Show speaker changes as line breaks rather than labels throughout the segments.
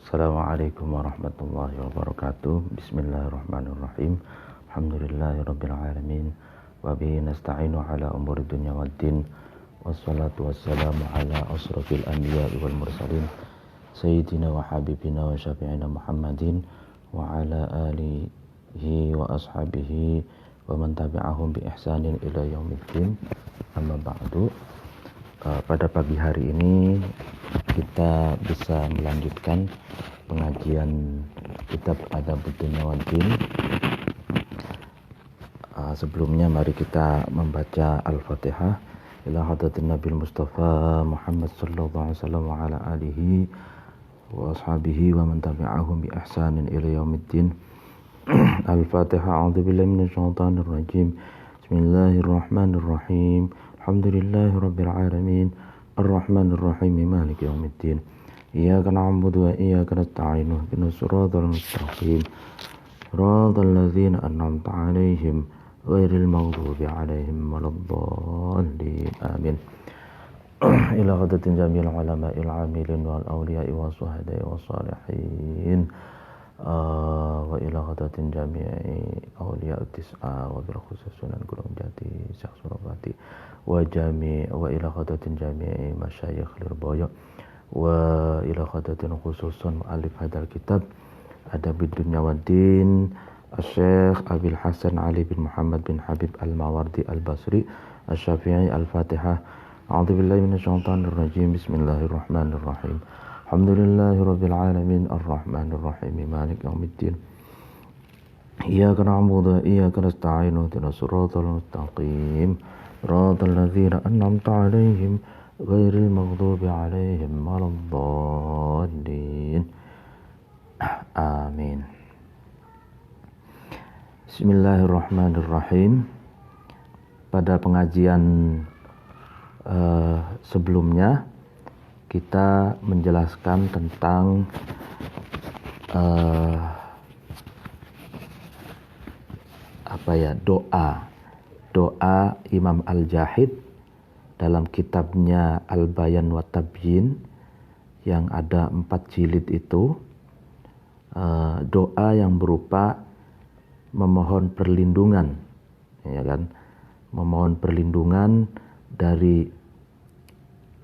Assalamualaikum warahmatullahi wabarakatuh. Bismillahirrahmanirrahim. Alhamdulillahirabbil alamin. Wa bihi nasta'inu ala umuri dunya waddin. Wassalatu wassalamu ala asrofil anbiya'i wal mursalin sayyidina wa habibina wa syafi'ina Muhammadin wa ala alihi wa ashabihi wa man tabi'ahum bi ihsanin ila yaumiddin. Amma ba'du. Pada pagi hari ini kita bisa melanjutkan pengajian kitab Adabud Dunya Waddin. Sebelumnya mari kita membaca Al-Fatihah ila hadratin Nabil Mustafa Muhammad sallallahu alaihi wasallam wa ala alihi wa ashabihi wa man tabi'ahum bi ihsanin ila yaumiddin. Al-Fatihah. A'udzubillahi minasyaitonir rajim. Bismillahirrahmanirrahim. Alhamdulillahi rabbil alamin. Ar-Rahmanir Rahim. Maliki yaumiddin. Iyyaka na'budu wa iyyaka nasta'in. Ihdinas siratal mustaqim. Siratal ladzina an'amta 'alaihim ghairil maghdubi 'alaihim waladdallin. Amin. Ila hadratin jami'il ulama'il 'amilin wal awliya'i was suhada'i was salihin. Wa ila hadratin jami'i awliya tis'a wa bil khusus Sunan Gunung Jati Syekh Surabati wa ila hadratin jami'i masyayikh Lirboyo wa ila hadratin khususun mu'allif hadal kitab Adabud Dunya Waddin Syekh Abil Hasan Ali bin Muhammad bin Habib Al-Mawardi Al-Basri Asy-Syafi'i. Al-Fatihah. A'udzubillahi minasyaitonir rajim. Bismillahirrahmanirrahim. Alhamdulillahi rabbil alamin. Ar-Rahmanir Rahim. Maliki yaumiddin. Iyyaka na'budu wa iyyaka nasta'in. Ihdinas siratal mustaqim. Siratal ladzina an'amta 'alaihim ghairil maghdubi 'alaihim waladdallin. Amin. Bismillahirrahmanirrahim. Pada pengajian sebelumnya kita menjelaskan tentang doa Imam Al-Jahid dalam kitabnya Al-Bayan wa Tabyin yang ada 4 jilid itu. Doa yang berupa memohon perlindungan, ya kan? Memohon perlindungan dari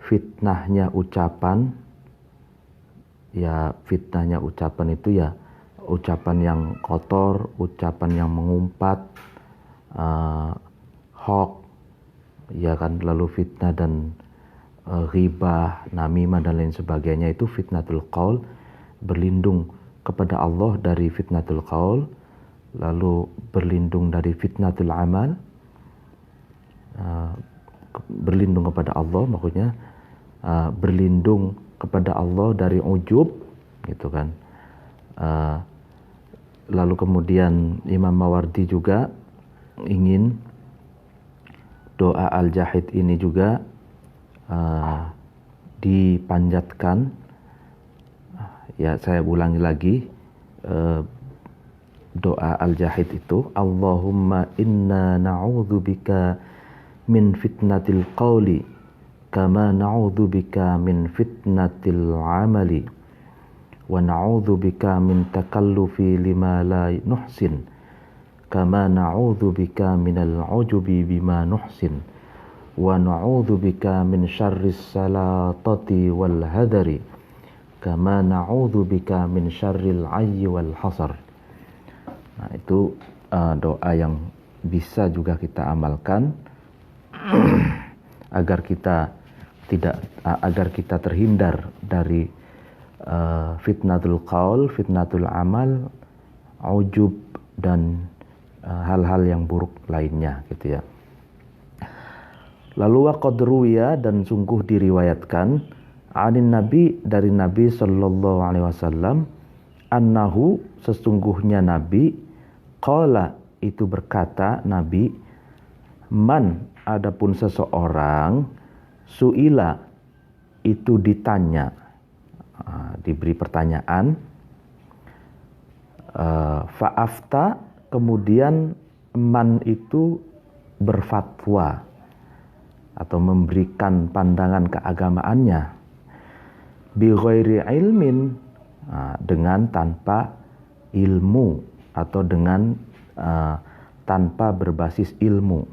fitnahnya ucapan. Ya, fitnahnya ucapan itu ya ucapan yang kotor, ucapan yang mengumpat, hoax, ya kan, lalu fitnah dan ghibah, namimah dan lain sebagainya, itu fitnatul qaul. Berlindung kepada Allah dari fitnatul qaul, lalu berlindung dari fitnatul amal. Berlindung kepada Allah maksudnya berlindung kepada Allah dari ujub, gitu kan. Lalu kemudian Imam Mawardi juga ingin doa Al-Jahid ini juga dipanjatkan. Ya, saya ulangi lagi doa Al-Jahid itu, Allahumma inna na'udzubika min fitnatil qawli kama na'udzubika min fitnatil amali wa na'udzubika min takallufi lima la nuhsin kama na'udzubika minal ujubi bima nuhsin wa na'udzubika min syarris salatati wal hadari kama na'udzubika min syarril ayyi wal hasar. Nah, itu doa yang bisa juga kita amalkan agar kita terhindar dari fitnatul qaul, fitnatul amal, ujub dan hal-hal yang buruk lainnya, gitu ya. Lalu waqad ruwiya, dan sungguh diriwayatkan, anin Nabi, dari Nabi sallallahu alaihi wasallam, annahu, sesungguhnya Nabi, qala, itu berkata Nabi, man, adapun seseorang, su'ila, itu ditanya, diberi pertanyaan, fa'afta, kemudian man itu berfatwa atau memberikan pandangan keagamaannya, bi ghairi ilmin, dengan tanpa ilmu atau dengan tanpa berbasis ilmu.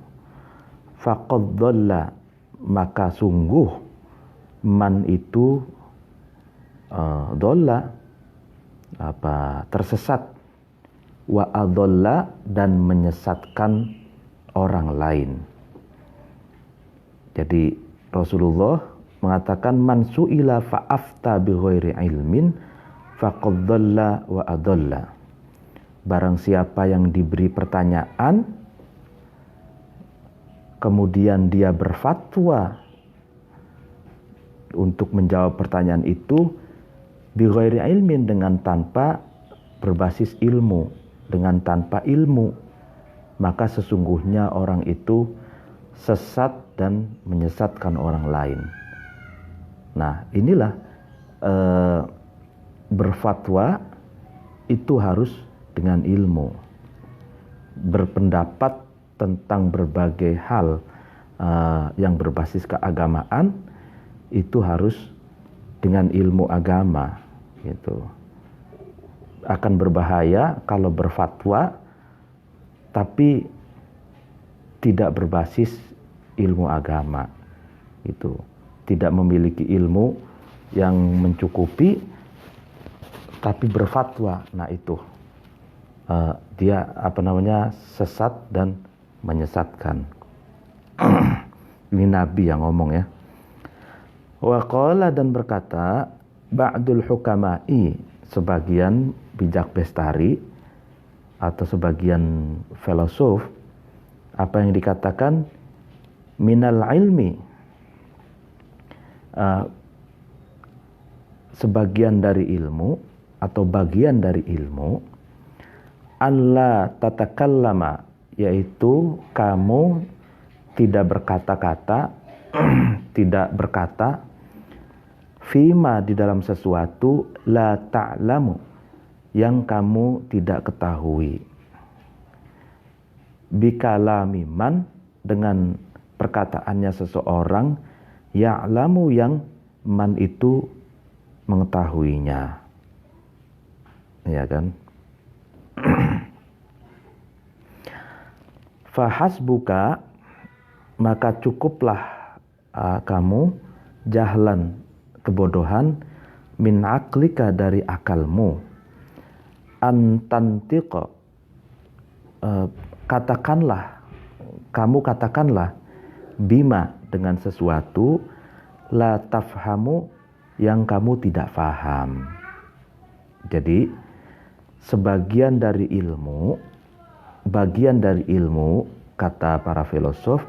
Faqad dhalla, maka sungguh man itu dhalla, tersesat, wa adalla, dan menyesatkan orang lain. Jadi Rasulullah mengatakan man su'ila fa'afta bighairi ilmin faqad dhalla wa adalla. Barang siapa yang diberi pertanyaan kemudian dia berfatwa untuk menjawab pertanyaan itu bighairi ilmin, dengan tanpa berbasis ilmu, dengan tanpa ilmu, maka sesungguhnya orang itu sesat dan menyesatkan orang lain. Nah, inilah berfatwa itu harus dengan ilmu. Berpendapat tentang berbagai hal yang berbasis keagamaan itu harus dengan ilmu agama, gitu. Akan berbahaya kalau berfatwa tapi tidak berbasis ilmu agama, gitu. Tidak memiliki ilmu yang mencukupi tapi berfatwa, nah itu dia sesat dan menyesatkan. Ini Nabi yang ngomong ya. Wa qala, dan berkata ba'dul hukama'i, sebagian bijak bestari atau sebagian filosof, apa yang dikatakan minal ilmi, sebagian dari ilmu atau bagian dari ilmu, alla tatakallama, yaitu kamu tidak berkata-kata, tidak berkata, fima, di dalam sesuatu, la ta'lamu, yang kamu tidak ketahui, bikalami man, dengan perkataannya seseorang, ya'lamu, yang man itu mengetahuinya, ya kan? Fahasbuka, maka cukuplah kamu jahlan, kebodohan, min aklika, dari akalmu, antantiqa, kamu katakanlah, bima, dengan sesuatu, la tafhamu, yang kamu tidak faham. Jadi bagian dari ilmu, kata para filosof,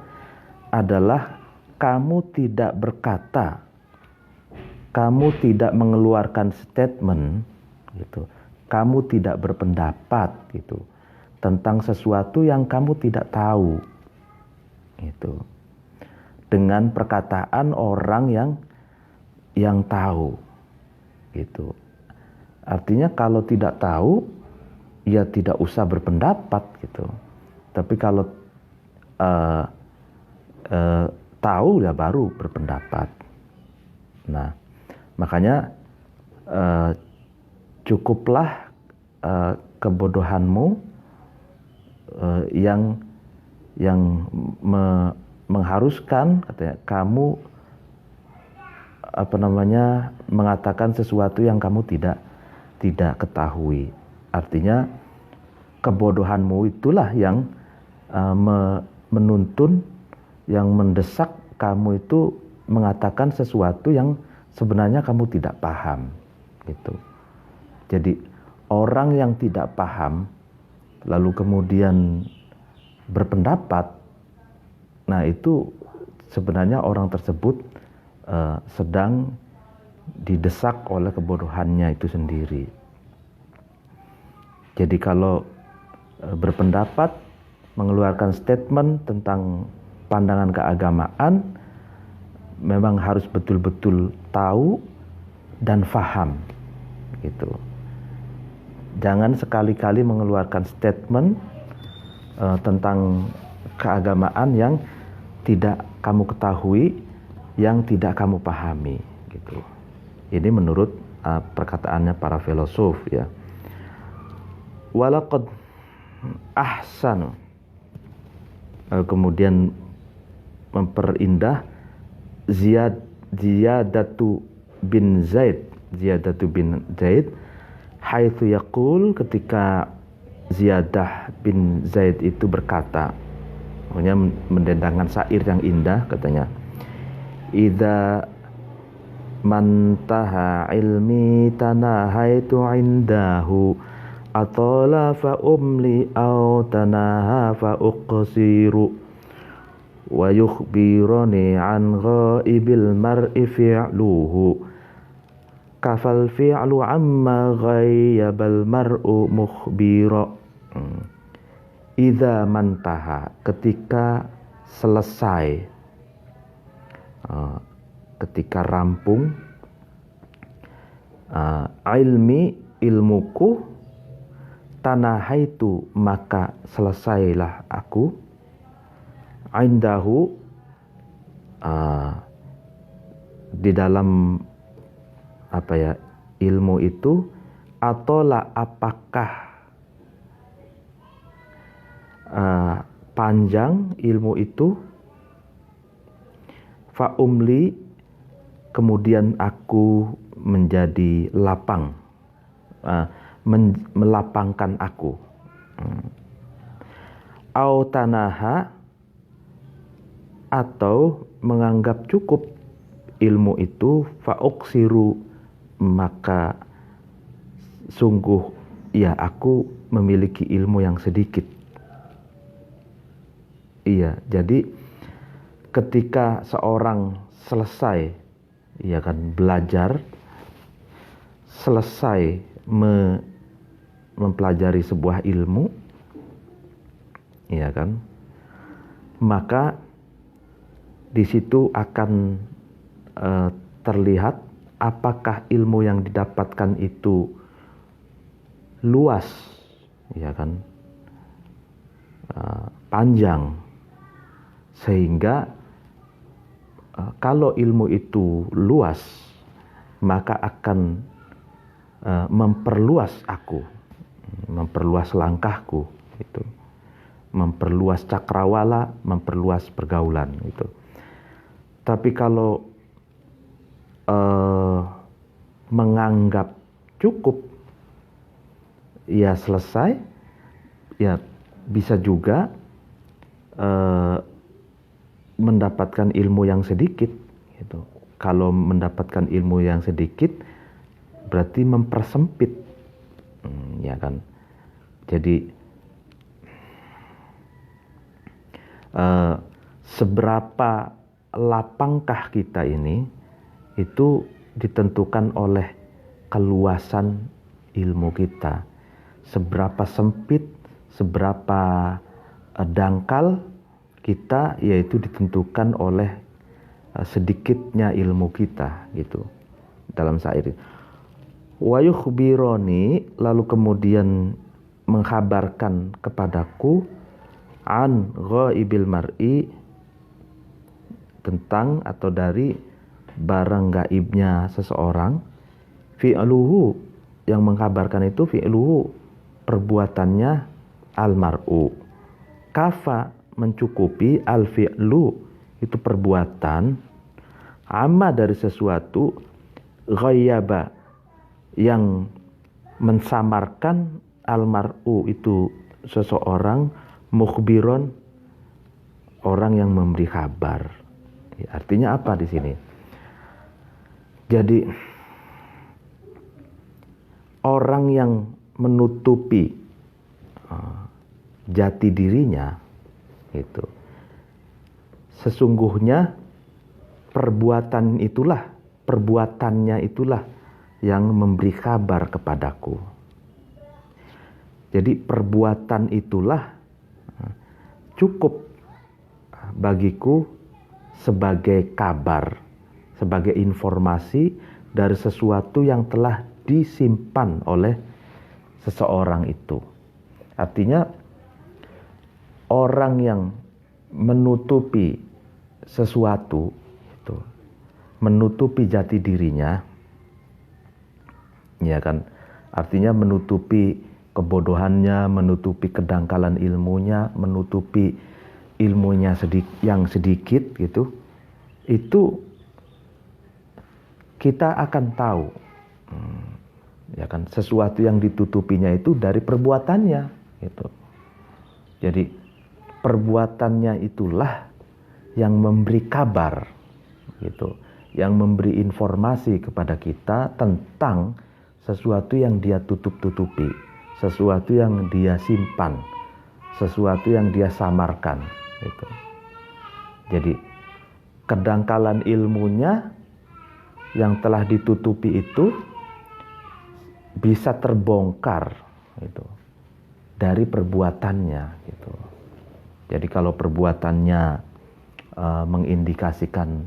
adalah kamu tidak berkata, kamu tidak mengeluarkan statement, gitu. Kamu tidak berpendapat, gitu, tentang sesuatu yang kamu tidak tahu, gitu, dengan perkataan orang yang tahu, gitu. Artinya kalau tidak tahu, ya tidak usah berpendapat, gitu. Tapi kalau tahu, ya baru berpendapat. Nah, makanya cukuplah kebodohanmu yang mengharuskan, katanya, kamu mengatakan sesuatu yang kamu tidak ketahui. Artinya kebodohanmu itulah yang menuntun, yang mendesak kamu itu mengatakan sesuatu yang sebenarnya kamu tidak paham, gitu. Jadi orang yang tidak paham lalu kemudian berpendapat, nah itu sebenarnya orang tersebut sedang didesak oleh kebodohannya itu sendiri. Jadi kalau berpendapat, mengeluarkan statement tentang pandangan keagamaan, memang harus betul-betul tahu dan faham, gitu. Jangan sekali-kali mengeluarkan statement tentang keagamaan yang tidak kamu ketahui, yang tidak kamu pahami, gitu. Ini menurut perkataannya para filosof ya. Walaqad ahsanu, kemudian memperindah Ziyadatu bin Zaid haitsu yaqul, ketika Ziyadah bin Zaid itu berkata, pokoknya mendendangkan syair yang indah, katanya, idza mantaha ilmi tanahaitu indahu atala fa umli au tanaha fa uqsiru wa yukhbirani an ghaibil mar'i fi'luhu kafal fi'lu amma ghaibal mar'u mukhbira. Idza mantaha, ketika selesai, ketika rampung, ilmuku, tanahaitu, maka selesailah aku, indahu, di dalam ilmu itu, atola, apakah panjang ilmu itu, fa umli, kemudian aku menjadi lapang, melapangkan aku, au tanaha, atau menganggap cukup ilmu itu, fa uqsiru, maka sungguh ya aku memiliki ilmu yang sedikit. Iya, jadi ketika seorang selesai, ya kan, belajar, selesai mempelajari sebuah ilmu, ya kan, maka di situ akan terlihat apakah ilmu yang didapatkan itu luas, ya kan, panjang, sehingga kalau ilmu itu luas, maka akan memperluas aku, memperluas langkahku, itu, memperluas cakrawala, memperluas pergaulan, itu. Tapi kalau menganggap cukup, ya selesai, ya bisa juga mendapatkan ilmu yang sedikit, gitu. Kalau mendapatkan ilmu yang sedikit, berarti mempersempit, ya kan. Jadi seberapa lapangkah kita ini, itu ditentukan oleh keluasan ilmu kita. Seberapa sempit, seberapa dangkal kita, yaitu ditentukan oleh sedikitnya ilmu kita, gitu. Dalam syair, wa yukhbironi, lalu kemudian menghabarkan kepadaku, an ghaibil mar'i, tentang atau dari barang gaibnya seseorang, fi'luhu, yang mengkabarkan itu fi'luhu, perbuatannya, al-mar'u, kafa, mencukupi, al-fi'lu, itu perbuatan, amma, dari sesuatu, ghayyaba, yang mensamarkan, al-mar'u, itu seseorang, mukhbiron, orang yang memberi kabar. Artinya apa di sini? Jadi orang yang menutupi jati dirinya, itu sesungguhnya perbuatannya itulah yang memberi kabar kepadaku. Jadi perbuatan itulah cukup bagiku sebagai kabar, sebagai informasi dari sesuatu yang telah disimpan oleh seseorang itu. Artinya orang yang menutupi sesuatu, itu, menutupi jati dirinya, Ya kan? Artinya menutupi kebodohannya, menutupi kedangkalan ilmunya, menutupi ilmunya yang sedikit gitu. Itu kita akan tahu. Ya kan, sesuatu yang ditutupinya itu dari perbuatannya gitu. Jadi perbuatannya itulah yang memberi kabar gitu, yang memberi informasi kepada kita tentang sesuatu yang dia tutup-tutupi, sesuatu yang dia simpan, sesuatu yang dia samarkan gitu. Jadi kedangkalan ilmunya yang telah ditutupi itu bisa terbongkar gitu dari perbuatannya gitu. Jadi kalau perbuatannya mengindikasikan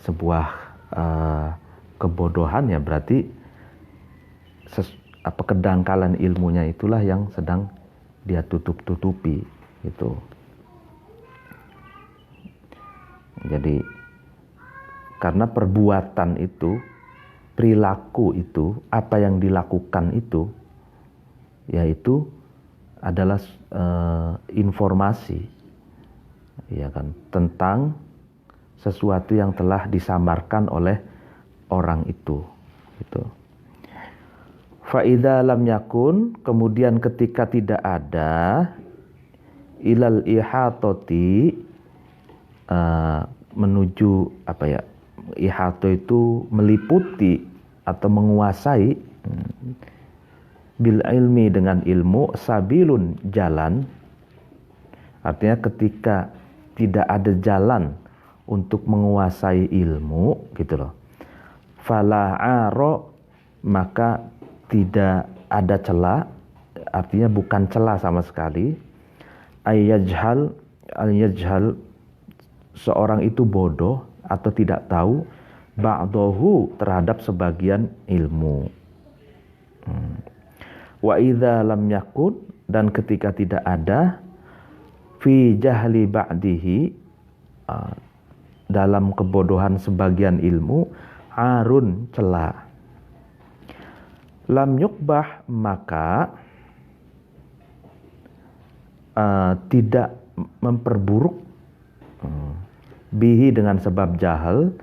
sebuah kebodohan, ya berarti kedangkalan ilmunya itulah yang sedang dia tutup-tutupi gitu. Jadi karena perbuatan itu, perilaku itu, apa yang dilakukan itu, yaitu adalah informasi, ya kan, tentang sesuatu yang telah disamarkan oleh orang itu, gitu. Fa'idha lam yakun, kemudian ketika tidak ada, ilal ihatoti, menuju apa ya? Ihato itu meliputi atau menguasai, bil ilmi dengan ilmu, sabilun jalan. Artinya ketika tidak ada jalan untuk menguasai ilmu gitu loh. Fala aro, maka tidak ada celah, artinya bukan celah sama sekali. Ayyajhal seorang itu bodoh atau tidak tahu, ba'dahu terhadap sebagian ilmu. Wa idza lam yakun, dan ketika tidak ada, fi jahli ba'dihi, dalam kebodohan sebagian ilmu, arun celah. Lam yukbah, maka tidak memperburuk, bihi dengan sebab jahal,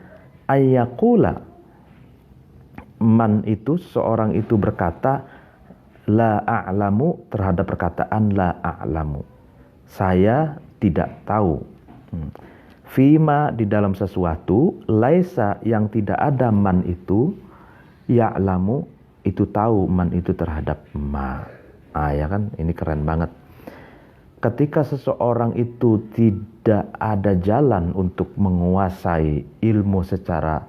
ayyakula, man itu seorang itu berkata, la a'lamu, terhadap perkataan la a'lamu, saya tidak tahu. Fima, di dalam sesuatu, laisa, yang tidak ada man itu, ya'lamu, itu tahu man itu terhadap ma. Ya kan, ini keren banget. Ketika seseorang itu tidak ada jalan untuk menguasai ilmu secara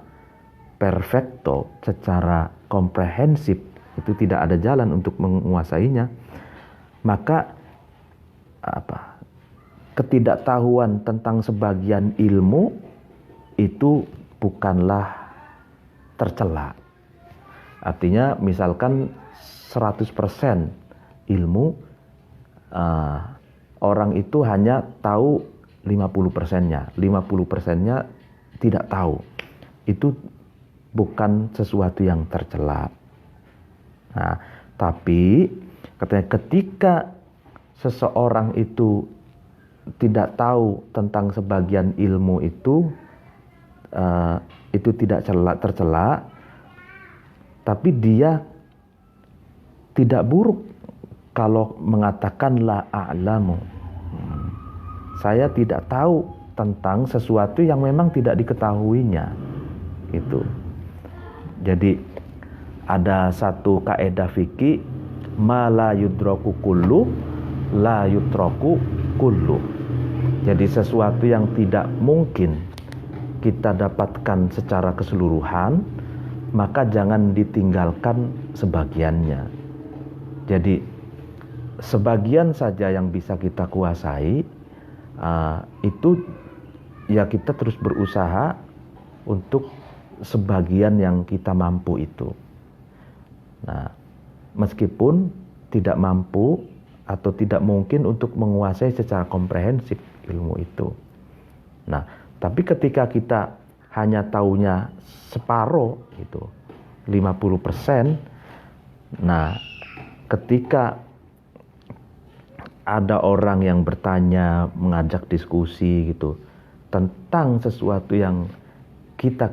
perfecto, secara komprehensif, itu tidak ada jalan untuk menguasainya, maka ketidaktahuan tentang sebagian ilmu itu bukanlah tercela. Artinya misalkan 100% ilmu, orang itu hanya tahu 50%-nya, 50%-nya tidak tahu. Itu bukan sesuatu yang tercela. Nah, tapi katanya ketika seseorang itu tidak tahu tentang sebagian ilmu itu tidak tercela, tapi dia tidak buruk kalau mengatakan la a'lamu, saya tidak tahu tentang sesuatu yang memang tidak diketahuinya gitu. Jadi ada satu kaidah fikih, ma la yudraku kullu la yutraku kullu. Jadi sesuatu yang tidak mungkin kita dapatkan secara keseluruhan, maka jangan ditinggalkan sebagiannya. Jadi sebagian saja yang bisa kita kuasai, itu ya kita terus berusaha untuk sebagian yang kita mampu itu. Nah, meskipun tidak mampu atau tidak mungkin untuk menguasai secara komprehensif ilmu itu. Nah, tapi ketika kita hanya taunya separuh itu, 50%, Nah, ketika ada orang yang bertanya, mengajak diskusi gitu tentang sesuatu yang kita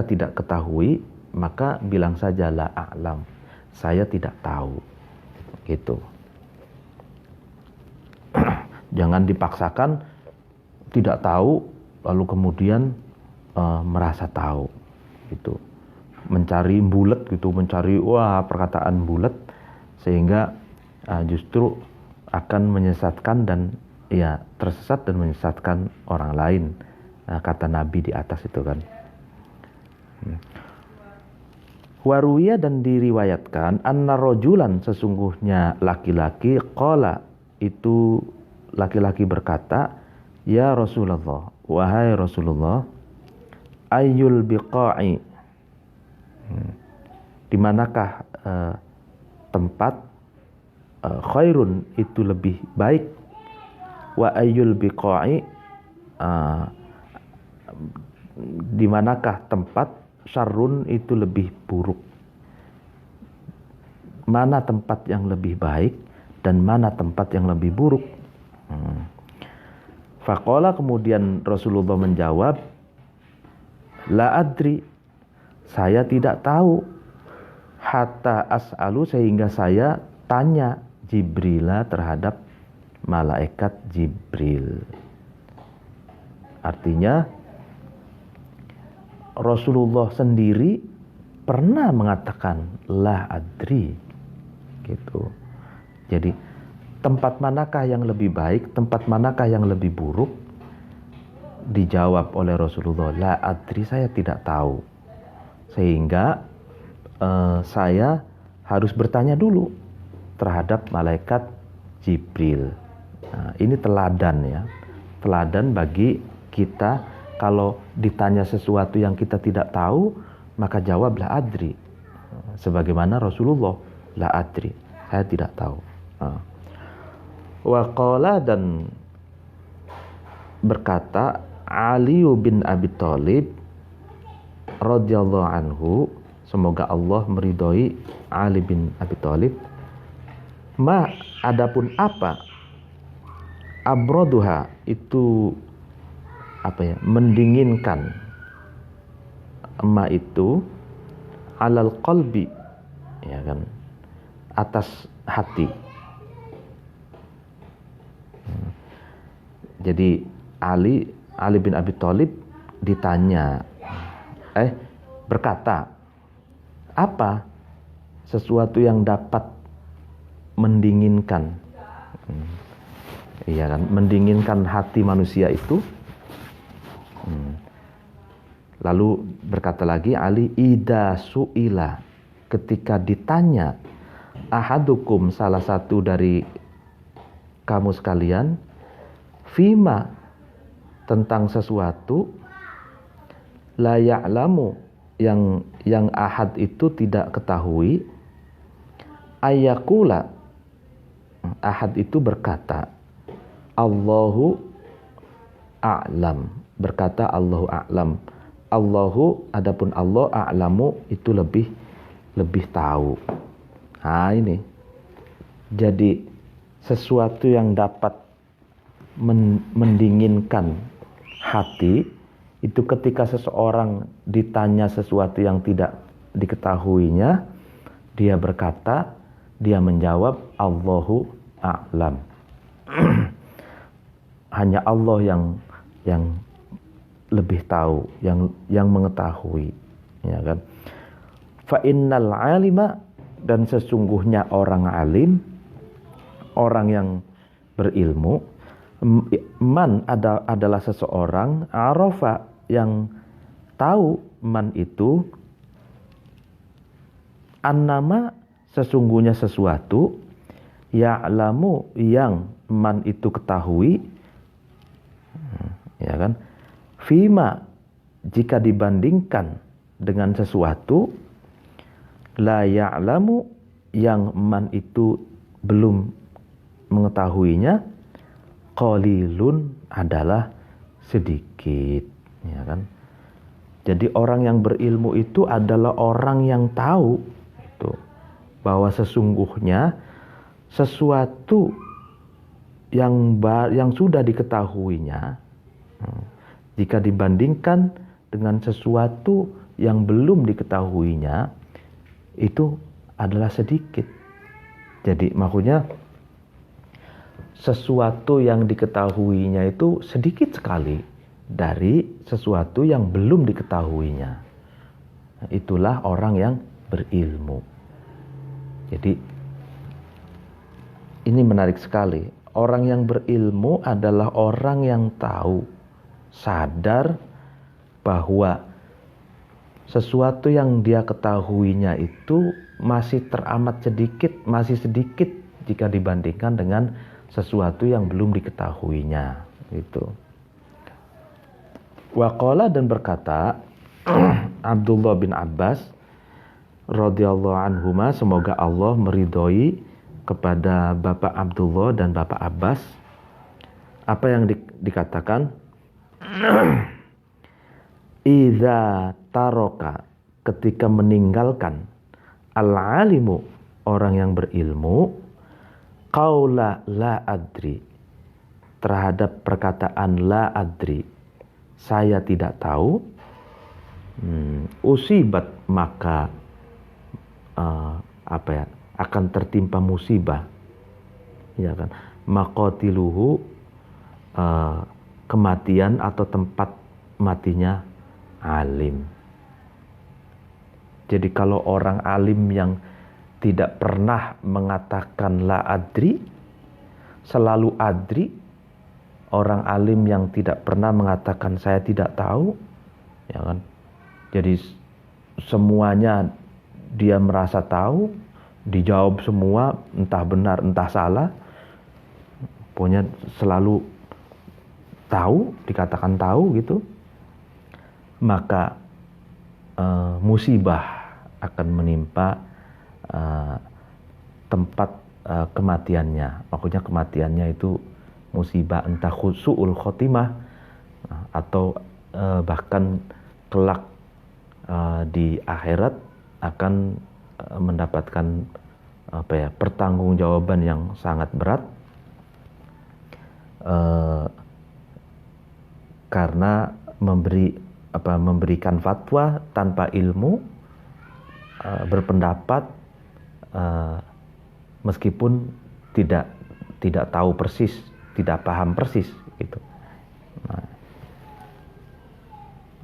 tidak ketahui, maka bilang saja la a'lam, saya tidak tahu, gitu. Jangan dipaksakan tidak tahu lalu kemudian merasa tahu, gitu. Mencari bulet gitu, mencari perkataan bulet, sehingga justru akan menyesatkan dan tersesat dan menyesatkan orang lain, kata Nabi di atas itu kan. Waruya, dan diriwayatkan anna rojulan, sesungguhnya laki-laki, qala, itu laki-laki berkata, ya Rasulullah, wahai Rasulullah, ayyul biqa'i, di manakah tempat khairun, itu lebih baik, wa ayyul biqa'i, di manakah tempat syarrun, itu lebih buruk. Mana tempat yang lebih baik dan mana tempat yang lebih buruk? Faqala, kemudian Rasulullah menjawab, la adri, saya tidak tahu, hatta as'alu, sehingga saya tanya Jibrila, terhadap malaikat Jibril. Artinya Rasulullah sendiri pernah mengatakan la adri, gitu. Jadi tempat manakah yang lebih baik, tempat manakah yang lebih buruk? Dijawab oleh Rasulullah, la adri, saya tidak tahu. Sehingga saya harus bertanya dulu terhadap malaikat Jibril. Nah, ini teladan ya, teladan bagi kita. Kalau ditanya sesuatu yang kita tidak tahu, maka jawab la adri. Sebagaimana Rasulullah, la adri, saya tidak tahu. Wa qala, dan berkata Ali bin Abi Thalib radhiyallahu anhu, semoga Allah meridhoi Ali bin Abi Thalib, ma, adapun apa, abroduha, itu mendinginkan, ma itu alal qalbi, ya kan, atas hati. Jadi Ali bin Abi Thalib ditanya, berkata, apa sesuatu yang dapat mendinginkan, iya kan, mendinginkan hati manusia itu? Lalu berkata lagi Ali, ida su'ila, ketika ditanya ahadukum, salah satu dari kamu sekalian, fima, tentang sesuatu, la ya'lamu, yang ahad itu tidak ketahui, ayakula, ahad itu berkata, Allahu a'lam, berkata Allahu a'lam. Allahu, adapun Allah, a'lamu, itu lebih tahu. Nah, ini jadi sesuatu yang dapat mendinginkan hati itu ketika seseorang ditanya sesuatu yang tidak diketahuinya, dia berkata, dia menjawab Allahu a'lam. Hanya Allah yang lebih tahu, yang mengetahui, ya kan? Fa innal alima, dan sesungguhnya orang alim, orang yang berilmu, man adalah seseorang, arafa, yang tahu, man itu, annama, sesungguhnya sesuatu, ya'lamu, yang man itu ketahui, ya kan, fima, jika dibandingkan dengan sesuatu, la ya'lamu, yang man itu belum mengetahuinya, qalilun, adalah sedikit, ya kan. Jadi orang yang berilmu itu adalah orang yang tahu itu, bahwa sesungguhnya sesuatu yang sudah diketahuinya, jika dibandingkan dengan sesuatu yang belum diketahuinya, itu adalah sedikit. Jadi maksudnya sesuatu yang diketahuinya itu sedikit sekali dari sesuatu yang belum diketahuinya. Itulah orang yang berilmu. Jadi ini menarik sekali. Orang yang berilmu adalah orang yang tahu, sadar bahwa sesuatu yang dia ketahuinya itu masih teramat sedikit, masih sedikit jika dibandingkan dengan sesuatu yang belum diketahuinya. Gitu. Waqala, dan berkata Abdullah bin Abbas radhiyallahu anhuma, semoga Allah meridhoi kepada Bapak Abdullah dan Bapak Abbas, apa yang dikatakan? Idza taroka, ketika meninggalkan, al-alimu, orang yang berilmu, qaula la adri, terhadap perkataan la adri, saya tidak tahu, usibat, maka akan tertimpa musibah, ya kan, maqatiluhu, kematian atau tempat matinya alim. Jadi kalau orang alim yang tidak pernah mengatakan la adri, selalu adri, orang alim yang tidak pernah mengatakan saya tidak tahu, ya kan, jadi semuanya dia merasa tahu, dijawab semua, entah benar entah salah, pokoknya selalu tahu, dikatakan tahu gitu, maka musibah akan menimpa tempat kematiannya. Maksudnya kematiannya itu musibah, entah su'ul khotimah atau bahkan kelak di akhirat akan mendapatkan pertanggungjawaban yang sangat berat karena memberikan fatwa tanpa ilmu, berpendapat meskipun tidak tahu persis, tidak paham persis gitu.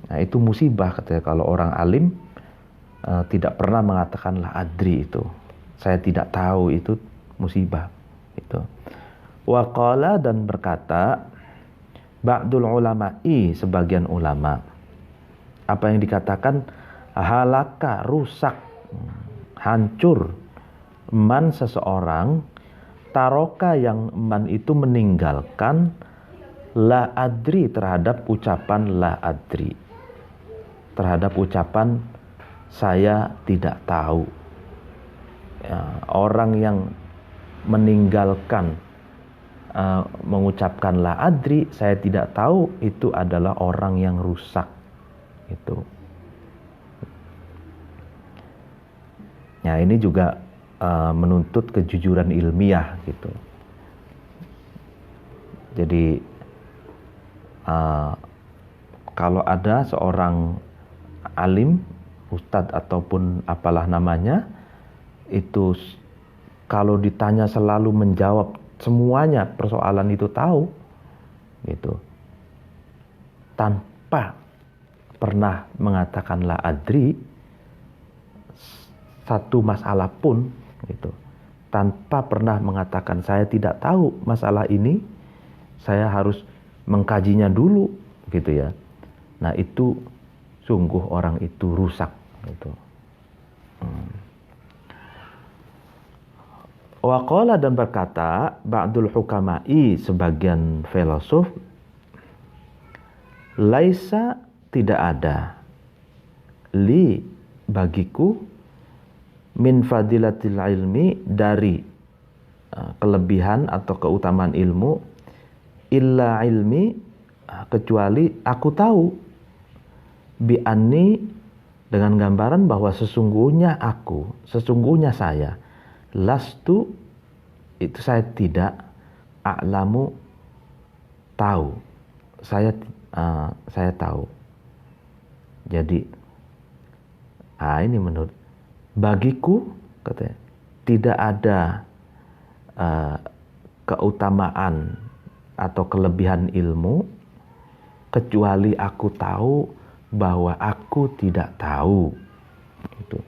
Nah, itu musibah katanya kalau orang alim tidak pernah mengatakan la adri, itu saya tidak tahu, itu musibah itu. Wa qala, dan berkata ba'dul ulama'i, sebagian ulama, apa yang dikatakan? Halaka, rusak, hancur, man, seseorang, taroka, yang man itu meninggalkan, la adri, terhadap ucapan la adri, terhadap ucapan saya tidak tahu. Ya, orang yang meninggalkan mengucapkan la adri, saya tidak tahu, itu adalah orang yang rusak. Itu. Ya, ini juga menuntut kejujuran ilmiah gitu. Jadi kalau ada seorang alim, ustadz ataupun apalah namanya, itu kalau ditanya selalu menjawab semuanya persoalan itu tahu gitu, tanpa pernah mengatakan la adri satu masalah pun gitu, tanpa pernah mengatakan saya tidak tahu masalah ini, saya harus mengkajinya dulu gitu ya. Nah, itu sungguh orang itu rusak gitu. Waqala, dan berkata ba'dul hukama'i, sebagian filosof, laisa, tidak ada, li, bagiku, min fadilatil ilmi, dari kelebihan atau keutamaan ilmu, illa ilmi, kecuali aku tahu, bi anni, dengan gambaran bahwa sesungguhnya aku, sesungguhnya saya, Lastu itu saya tidak, a'lamu tahu. Saya tahu. Jadi ini menurut bagiku, katanya, tidak ada keutamaan atau kelebihan ilmu kecuali aku tahu bahwa aku tidak tahu. Gitu.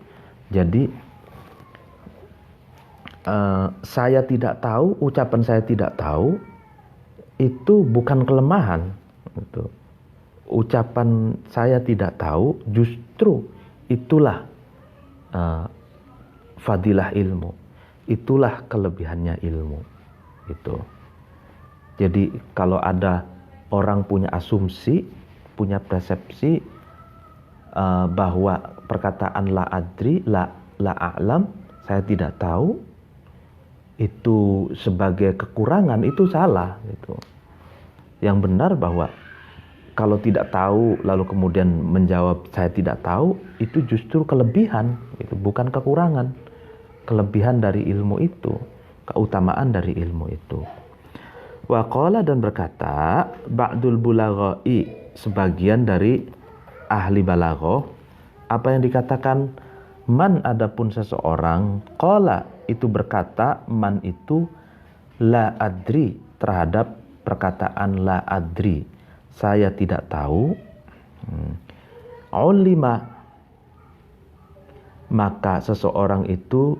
Jadi saya tidak tahu, ucapan saya tidak tahu itu bukan kelemahan. Gitu. Ucapan saya tidak tahu justru itulah fadilah ilmu, itulah kelebihannya ilmu. Gitu. Jadi kalau ada orang punya asumsi, punya persepsi bahwa perkataan la adri, la a'lam, saya tidak tahu, itu sebagai kekurangan, itu salah. Gitu. Yang benar bahwa kalau tidak tahu lalu kemudian menjawab saya tidak tahu, itu justru kelebihan, itu bukan kekurangan. Kelebihan dari ilmu itu, keutamaan dari ilmu itu. Wa qala, dan berkata ba'dul bulaghai, sebagian dari ahli balaghah, apa yang dikatakan man, adapun seseorang, qala itu berkata, man itu la adri, terhadap perkataan la adri, saya tidak tahu, ulima, maka seseorang itu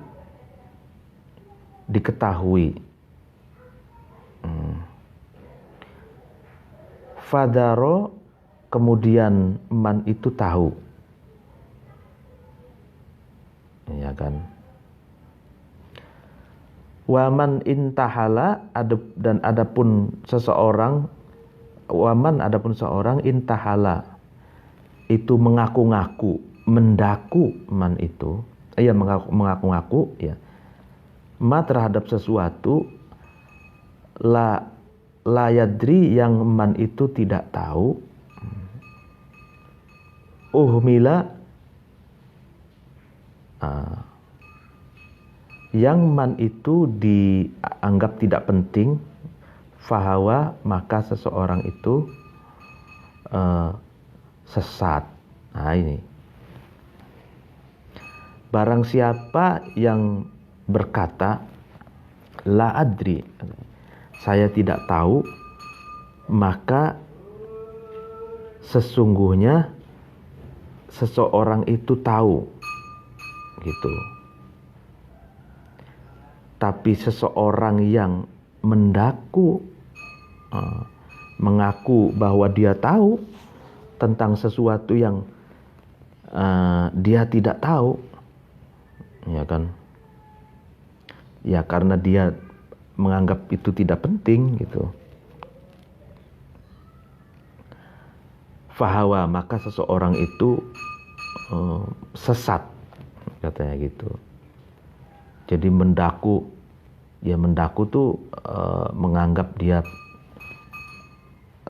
diketahui, fadaro, kemudian man itu tahu, ya kan. Waman intahala, dan adapun seseorang, waman adapun seorang, intahala itu mengaku-ngaku, mendaku, man itu mengaku-ngaku, ya, ma terhadap sesuatu, la yadri, yang man itu tidak tahu, uhmila, yang man itu dianggap tidak penting, fahawa, maka seseorang itu sesat. Nah ini, barang siapa yang berkata la adri, saya tidak tahu, maka sesungguhnya seseorang itu tahu, gitu. Tapi seseorang yang mendaku, mengaku bahwa dia tahu tentang sesuatu yang dia tidak tahu, ya kan? Ya karena dia menganggap itu tidak penting, gitu. Fahawa, maka seseorang itu sesat, katanya gitu. Jadi mendaku tuh menganggap dia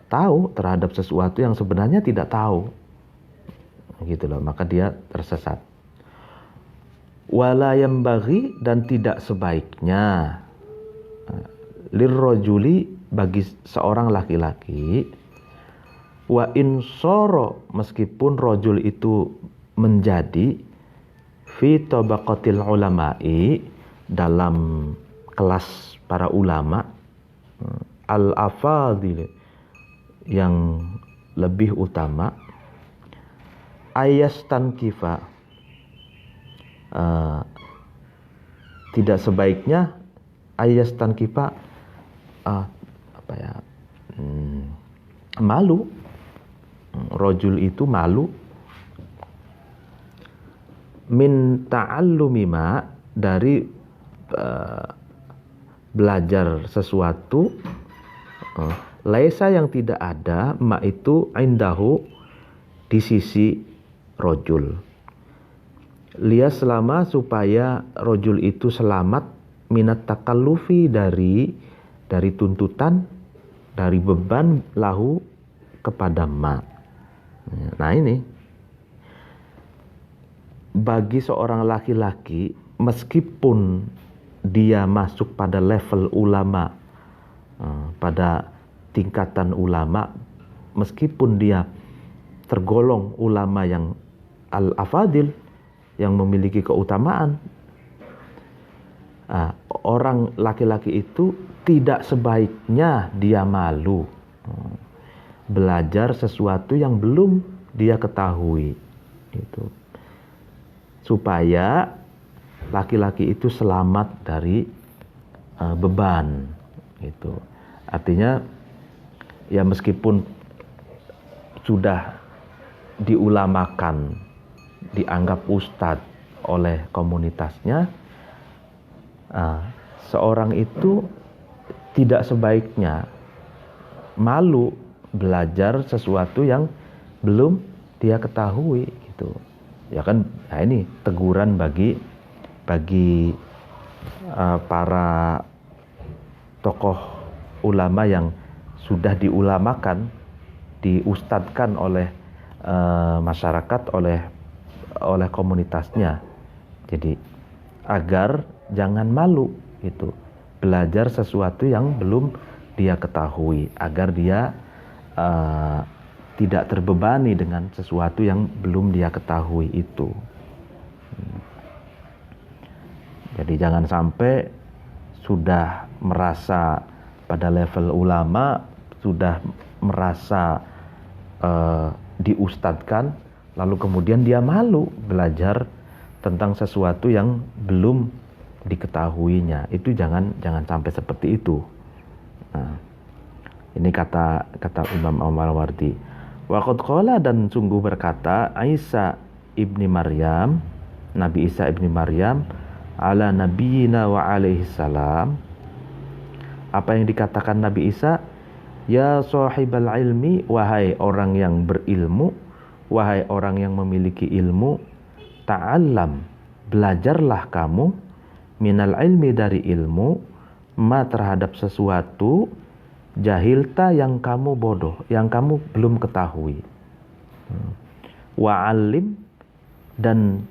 tahu terhadap sesuatu yang sebenarnya tidak tahu, gitu loh, maka dia tersesat. Wala yambaghi, dan tidak sebaiknya, lirrojuli, bagi seorang laki-laki, wa insoro, meskipun rojul itu menjadi, fi tabaqatil ulama'i, dalam kelas para ulama, al-afadil, yang lebih utama, ayastankifa, tidak sebaiknya ayastankifa, malu, rojul itu malu, min ta'allumi ma, dari belajar sesuatu, laisa, yang tidak ada, ma itu indahu, di sisi rojul, liya, selama, supaya rojul itu selamat, minat takallufi, dari tuntutan, dari beban, lahu, kepada ma. Nah ini, bagi seorang laki-laki, meskipun dia masuk pada level ulama, pada tingkatan ulama, meskipun dia tergolong ulama yang al-afadil, yang memiliki keutamaan, orang laki-laki itu tidak sebaiknya dia malu belajar sesuatu yang belum dia ketahui, gitu, supaya laki-laki itu selamat dari beban, gitu. Artinya ya meskipun sudah diulamakan, dianggap ustadz oleh komunitasnya, seorang itu tidak sebaiknya malu belajar sesuatu yang belum dia ketahui, gitu. Ya kan, nah ini teguran bagi para tokoh ulama yang sudah diulamakan, diustadkan oleh masyarakat, oleh komunitasnya. Jadi agar jangan malu, gitu, belajar sesuatu yang belum dia ketahui, agar dia tidak terbebani dengan sesuatu yang belum dia ketahui itu. Jadi jangan sampai sudah merasa pada level ulama, sudah merasa diustadkan, lalu kemudian dia malu belajar tentang sesuatu yang belum diketahuinya. Itu jangan sampai seperti itu. Nah, ini kata Imam Al-Mawardi. Wa qad qala, dan sungguh berkata Isa ibni Maryam, Nabi Isa ibni Maryam, ala nabiyina wa alaihi salam. Apa yang dikatakan Nabi Isa? Ya sahibal ilmi, wahai orang yang berilmu, wahai orang yang memiliki ilmu, ta'allam, belajarlah kamu, minal ilmi, dari ilmu, ma, terhadap sesuatu, jahilta, yang kamu bodoh, yang kamu belum ketahui. Wa'alim, dan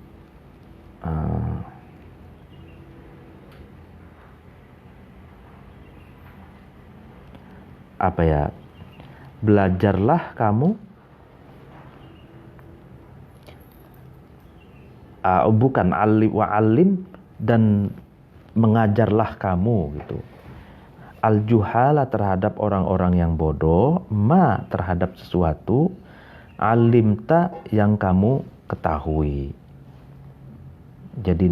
belajarlah kamu, bukan alim, wa'alim, dan mengajarlah kamu, gitu, al-juhala, terhadap orang-orang yang bodoh, ma, terhadap sesuatu, alimta, yang kamu ketahui. Jadi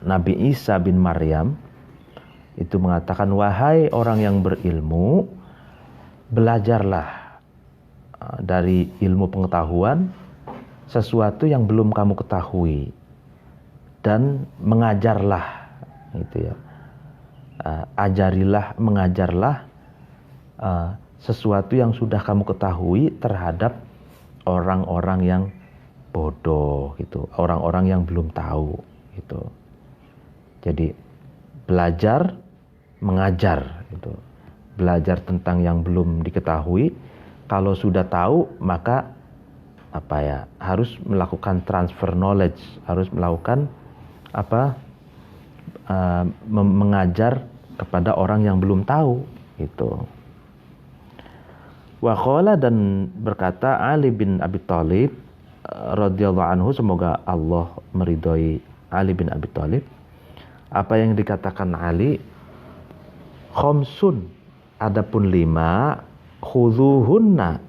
Nabi Isa bin Maryam itu mengatakan, wahai orang yang berilmu, belajarlah dari ilmu pengetahuan sesuatu yang belum kamu ketahui, dan mengajarlah, gitu ya. Ajarilah, mengajarlah sesuatu yang sudah kamu ketahui terhadap orang-orang yang bodoh, gitu, orang-orang yang belum tahu, gitu. Jadi belajar, mengajar, gitu. Belajar tentang yang belum diketahui. Kalau sudah tahu, maka harus melakukan transfer knowledge, harus melakukan mengajar kepada orang yang belum tahu, gitu. Wa qala, dan berkata Ali bin Abi Thalib radhiyallahu anhu, semoga Allah meridhoi Ali bin Abi Thalib. Apa yang dikatakan Ali? Khamsun, adapun 5, khudhuhunna,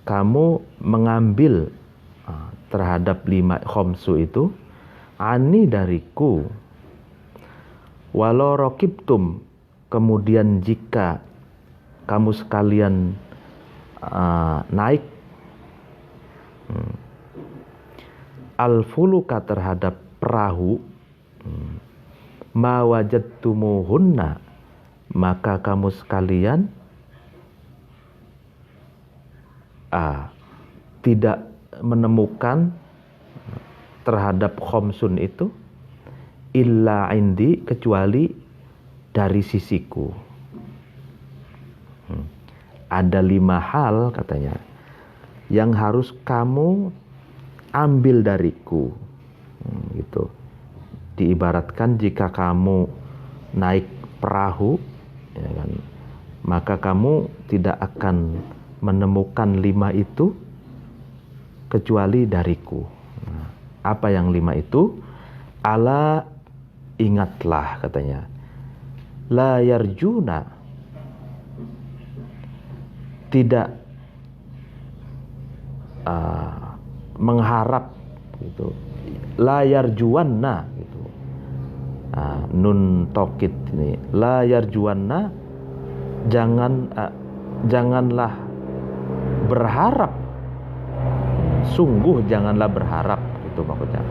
kamu mengambil terhadap 5 khamsu itu, ani, dariku, walau rokibtum, kemudian jika kamu sekalian naik, al-fuluka, terhadap perahu, ma wajadtumuhunna, maka kamu sekalian tidak menemukan terhadap khamsun itu, illa indi, kecuali dari sisiku. Ada 5 hal, katanya, yang harus kamu ambil dariku, gitu. diibaratkan jika kamu naik perahu, ya kan, maka kamu tidak akan menemukan 5 itu kecuali dariku. Nah, apa yang 5 itu? Ala, ingatlah katanya. La yarjuna, tidak mengharap gitu. La yarjuanna gitu. Nun tokid ini. La yarjuanna, janganlah berharap. Sungguh janganlah berharap, itu maksudnya.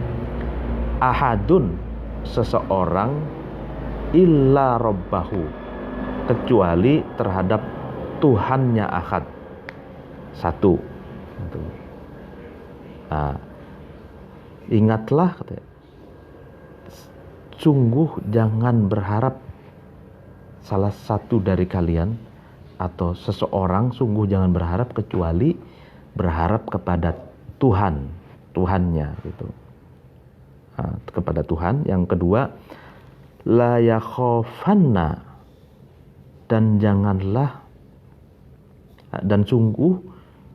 Ahadun, seseorang, illa rabbahu, kecuali terhadap Tuhannya ahad. Satu. Ingatlah, katanya, sungguh jangan berharap salah satu dari kalian atau seseorang, sungguh jangan berharap kecuali berharap kepada Tuhannya gitu. Kepada Tuhan. Yang kedua, la yakhafanna, dan sungguh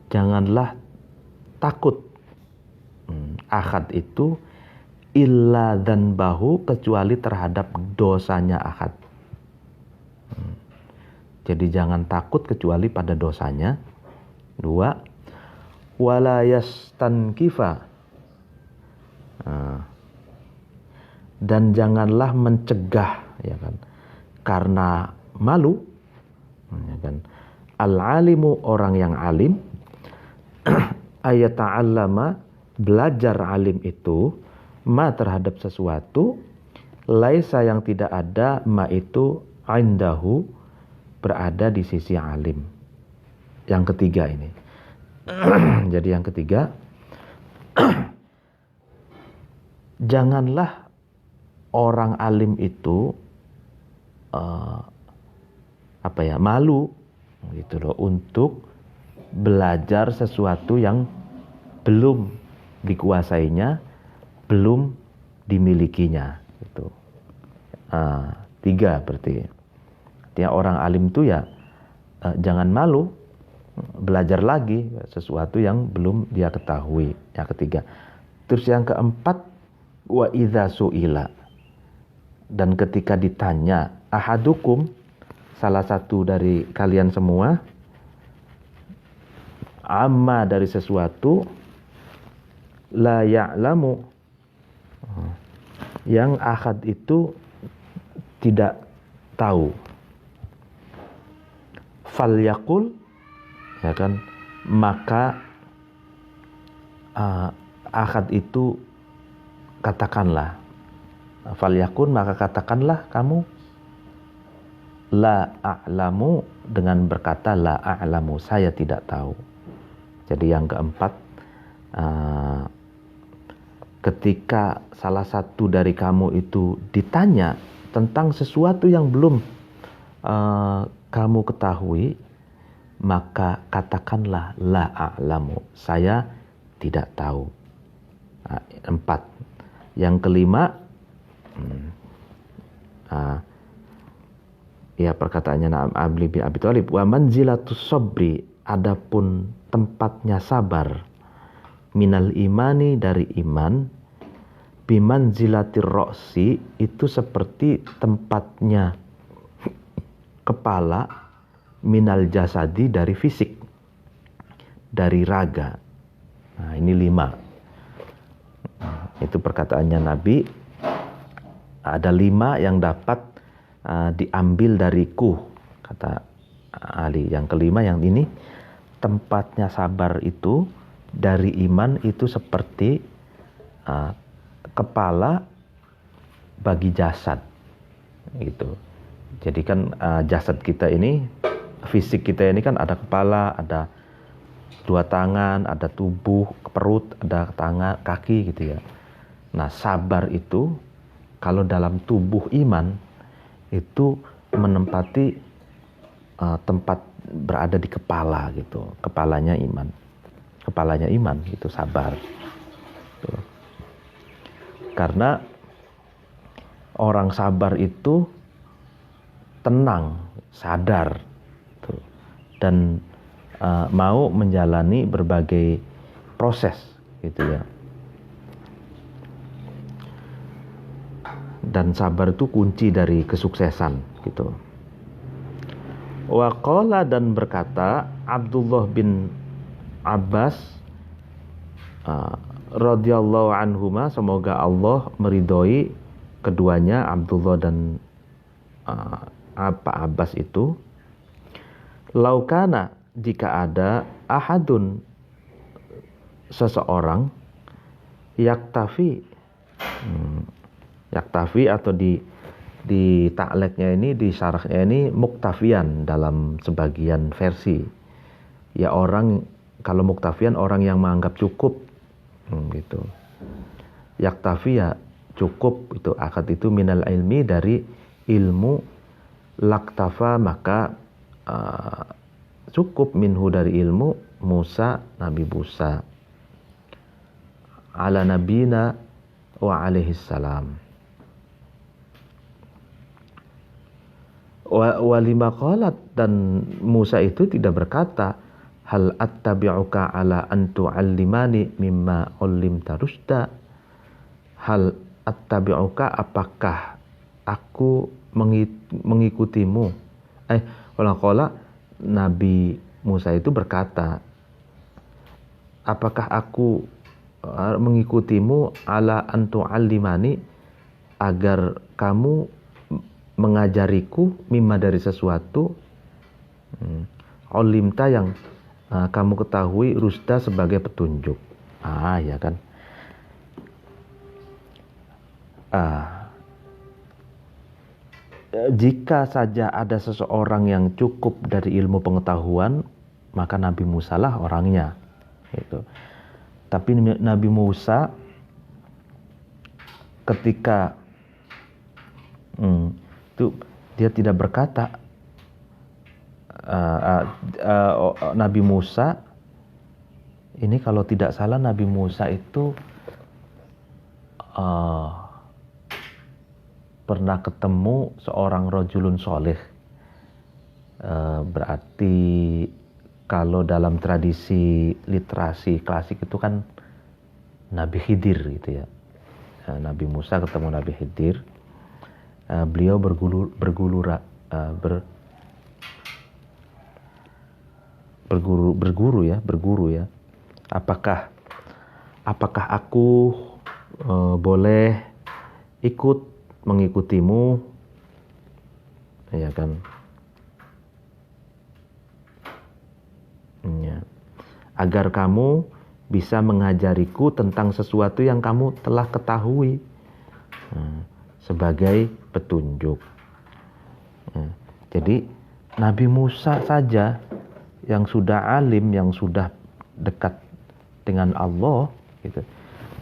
janganlah takut. Ahad itu illa dzanbahu, kecuali terhadap dosanya ahad. Jadi jangan takut kecuali pada dosanya. 2, wala yastankifa, dan janganlah mencegah, ya kan, karena malu, ya kan. Al-alimu, orang yang alim, ayata'allama, belajar alim itu, ma, terhadap sesuatu, laisa, yang tidak ada, ma itu, indahu, berada di sisi alim. Yang ketiga ini. Jadi yang ketiga, janganlah orang alim itu malu gitu loh, untuk belajar sesuatu yang belum dikuasainya, belum dimilikinya gitu. 3 berarti. Artinya orang alim itu ya jangan malu belajar lagi sesuatu yang belum dia ketahui. Yang ketiga. Terus yang keempat, wa idza suila, dan ketika ditanya, ahadukum, salah satu dari kalian semua, amma, dari sesuatu, la ya'lamu, yang ahad itu tidak tahu, falyaqul, ya kan, maka ahad itu katakanlah, falyakun, maka katakanlah kamu, la a'lamu, dengan berkata la a'lamu, saya tidak tahu. Jadi yang keempat, ketika salah satu dari kamu itu ditanya tentang sesuatu yang belum kamu ketahui, maka katakanlah la a'lamu, saya tidak tahu. 4. Yang kelima, perkataannya Ali bin Abi Thalib, wa manzilatus sabri, adapun tempatnya sabar, minal imani, dari iman, bimanzilatir ro'si, itu seperti tempatnya kepala, minal jasadi, dari fisik, dari raga. Nah, ini 5. Itu perkataannya Nabi. Ada 5 yang dapat diambil dariku, kata Ali. Yang kelima, yang ini, tempatnya sabar itu dari iman itu seperti kepala bagi jasad gitu. Jadi kan jasad kita ini, fisik kita ini kan ada kepala, ada 2 tangan, ada tubuh, perut, ada tangan, kaki gitu ya. Nah, sabar itu kalau dalam tubuh iman itu menempati tempat berada di kepala gitu. Kepalanya iman itu sabar. Tuh. Karena orang sabar itu tenang, sadar, tuh, dan mau menjalani berbagai proses, gitu ya. Dan sabar itu kunci dari kesuksesan, gitu. Wa qala, dan berkata Abdullah bin Abbas radhiyallahu anhuma, semoga Allah meridhoi keduanya, Abdullah dan Pak Abbas itu, laukana, jika ada ahadun, seseorang, yaktafi atau di takleknya ini, di syarahnya ini muktafian dalam sebagian versi. Ya, orang, kalau muktafian orang yang menganggap cukup, gitu. Yaktafi, ya cukup, itu akad itu minal ilmi, dari ilmu, laktafa, maka cukup, minhu, dari ilmu, Musa, Nabi Musa, ala nabina wa alaihissalam. Walima qalat, dan Musa itu tidak berkata, hal attabi'uka ala an tu'allimani mimma 'ullimta rusyda. Hal attabi'uka, apakah aku mengikutimu? Qala, Nabi Musa itu berkata, apakah aku mengikutimu ala an tu'allimani, agar kamu mengajariku, mimma, dari sesuatu, ulimta, yang kamu ketahui, rusda, sebagai petunjuk. Ya kan. Jika saja ada seseorang yang cukup dari ilmu pengetahuan, maka Nabi Musa lah orangnya, gitu. Tapi Nabi Musa ketika itu dia tidak berkata, Nabi Musa ini, kalau tidak salah, Nabi Musa itu pernah ketemu seorang rajulun soleh. Berarti kalau dalam tradisi literasi klasik itu kan Nabi Khidir, gitu ya. Nabi Musa ketemu Nabi Khidir. Beliau berguru ya. Apakah aku boleh ikut mengikutimu, ya kan? Ya. Agar kamu bisa mengajariku tentang sesuatu yang kamu telah ketahui, sebagai petunjuk. Jadi Nabi Musa saja yang sudah alim, yang sudah dekat dengan Allah, gitu.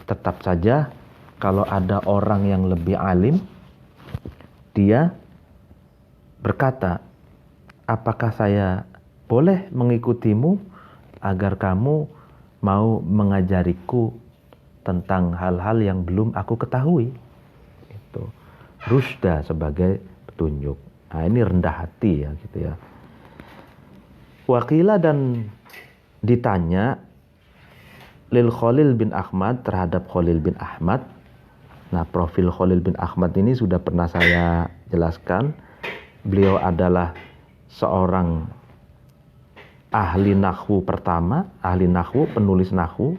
Tetap saja kalau ada orang yang lebih alim, dia berkata, apakah saya boleh mengikutimu agar kamu mau mengajariku tentang hal-hal yang belum aku ketahui. Itu rusda, sebagai petunjuk. Ini rendah hati, ya, gitu ya. Waqila, dan ditanya lil Khalil bin Ahmad, terhadap Khalil bin Ahmad. Nah, profil Khalil bin Ahmad ini sudah pernah saya jelaskan. Beliau adalah seorang ahli nahwu pertama, ahli nahwu, penulis nahwu,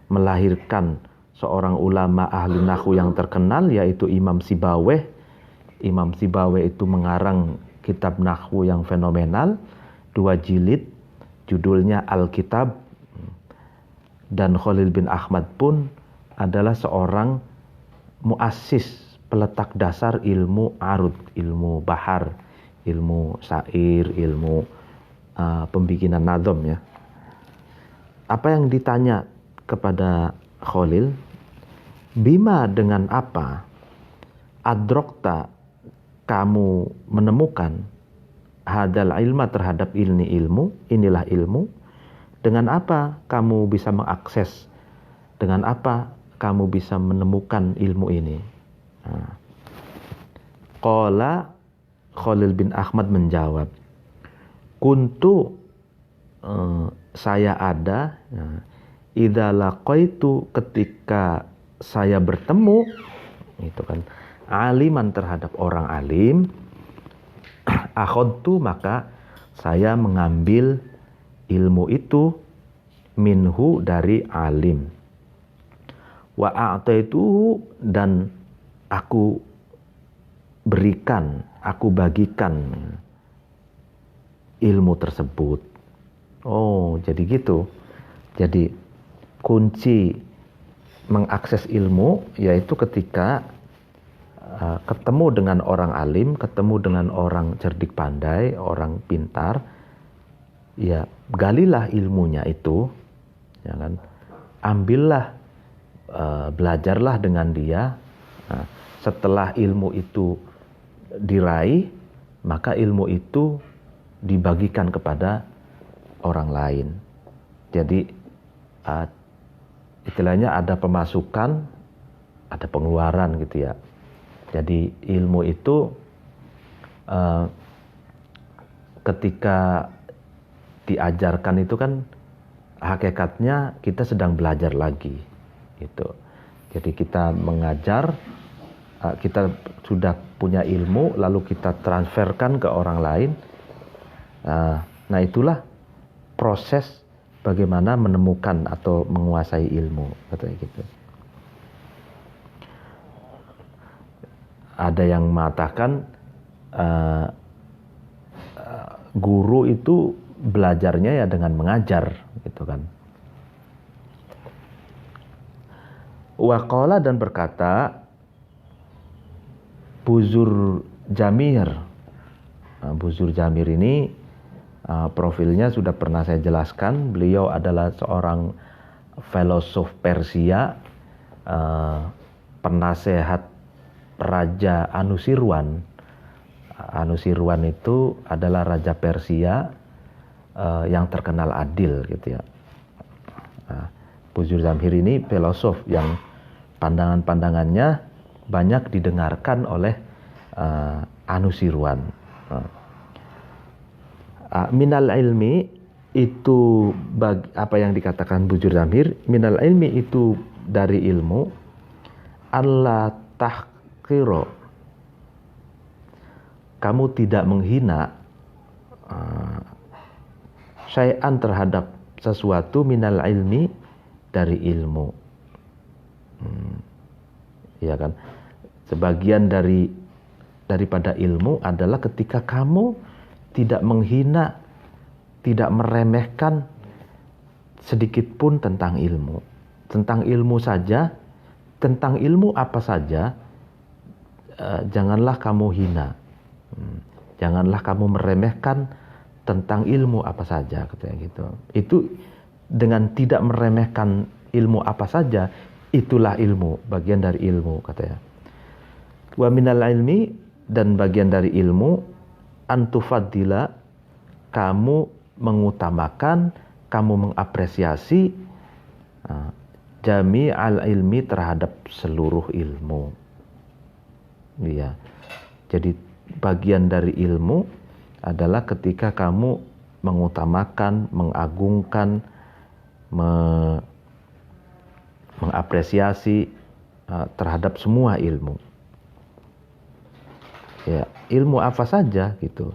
melahirkan seorang ulama ahli nahwu yang terkenal, yaitu Imam Sibawayh. Imam Sibawayh itu mengarang kitab nahwu yang fenomenal, 2 jilid, judulnya Alkitab. Dan Khalil bin Ahmad pun adalah seorang muassis, peletak dasar ilmu arud, ilmu bahar, ilmu syair, ilmu pembikinan nadom, ya. Apa yang ditanya kepada Khalil, bima, dengan apa, adrokta, kamu menemukan, hadal ilma, terhadap ini ilmu, inilah ilmu, dengan apa kamu bisa mengakses, dengan apa kamu bisa menemukan ilmu ini. Qala Khalil bin Ahmad menjawab, kuntu saya ada, idza laqaitu ketika saya bertemu, itu kan, aliman terhadap orang alim, akhadtu maka saya mengambil ilmu itu, minhu dari alim, wa a'taituhu dan aku berikan, aku bagikan ilmu tersebut. Oh, jadi gitu. Jadi kunci mengakses ilmu yaitu ketika ketemu dengan orang alim, ketemu dengan orang cerdik pandai, orang pintar, ya galilah ilmunya itu, ya kan? Ambillah, belajarlah dengan dia. Nah, setelah ilmu itu diraih, maka ilmu itu dibagikan kepada orang lain. Jadi istilahnya ada pemasukan, ada pengeluaran gitu ya. Jadi ilmu itu ketika diajarkan itu kan hakikatnya kita sedang belajar lagi gitu. Jadi kita mengajar, kita sudah punya ilmu lalu kita transferkan ke orang lain. Nah itulah proses bagaimana menemukan atau menguasai ilmu, katanya gitu. Ada yang mengatakan guru itu belajarnya ya dengan mengajar, gitu kan. Waqala dan berkata Buzur Jamir. Buzur Jamir ini profilnya sudah pernah saya jelaskan. Beliau adalah seorang filosof Persia, penasehat Raja Anusirwan. Anusirwan itu adalah raja Persia yang terkenal adil gitu ya. Buzur Jamir ini filosof yang pandangan-pandangannya banyak didengarkan oleh Anusirwan. Minal ilmi itu apa yang dikatakan Buzur Jamir, minal ilmi itu dari ilmu, Allah tahqiro, kamu tidak menghina syai'an terhadap sesuatu, minal ilmi dari ilmu. Ya kan? Sebagian daripada ilmu adalah ketika kamu tidak menghina, tidak meremehkan sedikit pun tentang ilmu. Tentang ilmu saja, tentang ilmu apa saja, janganlah kamu hina. Janganlah kamu meremehkan tentang ilmu apa saja, katanya gitu. Itu dengan tidak meremehkan ilmu apa saja, itulah ilmu, bagian dari ilmu, katanya. Wa minal ilmi, dan bagian dari ilmu, antufaddila, kamu mengutamakan, kamu mengapresiasi jami al ilmi terhadap seluruh ilmu. Iya. Jadi bagian dari ilmu adalah ketika kamu mengutamakan, mengagungkan, mengapresiasi terhadap semua ilmu. Ya, ilmu apa saja gitu.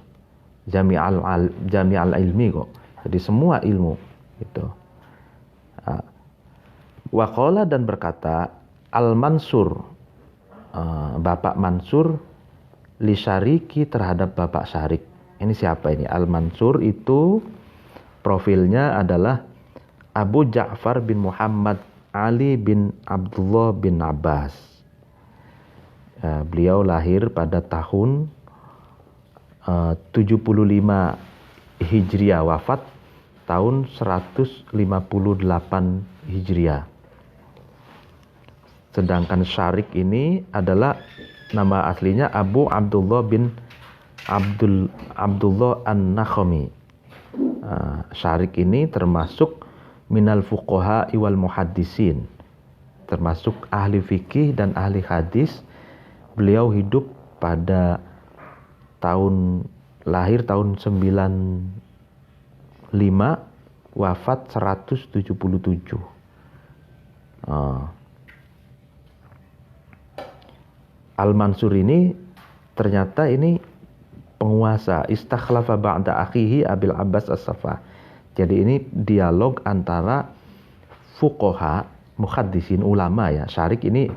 Jami'al ilmi kok. Jadi semua ilmu gitu. Waqala dan berkata Al-Mansur, Bapak Mansur, li syariki terhadap Bapak Syarik. Ini siapa ini? Al-Mansur itu profilnya adalah Abu Ja'far bin Muhammad Ali bin Abdullah bin Abbas. Beliau lahir pada tahun 75 Hijriah, wafat tahun 158 Hijriah. Sedangkan Syarik ini adalah nama aslinya Abu Abdullah bin Abdullah An-Nakhami. Syarik ini termasuk minal fuqaha wal muhaddisin, termasuk ahli fikih dan ahli hadis. Beliau hidup pada lahir tahun 95, wafat 177. Al-Mansur ini ternyata ini penguasa, istakhlafa ba'da akhihi Abil Abbas As-Saffah. Jadi ini dialog antara fuqaha, muhaddisin, ulama ya. Syarik ini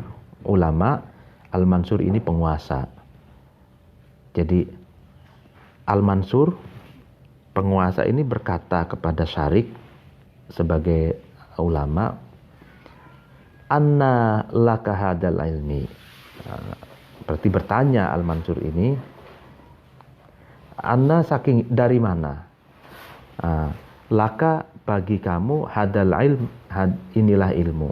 ulama, Al-Mansur ini penguasa. Jadi Al-Mansur penguasa ini berkata kepada Syarik sebagai ulama, anna laka hadal ilmi. Berarti bertanya Al-Mansur ini, anna saking dari mana? Laka bagi kamu hadal ilm, inilah ilmu.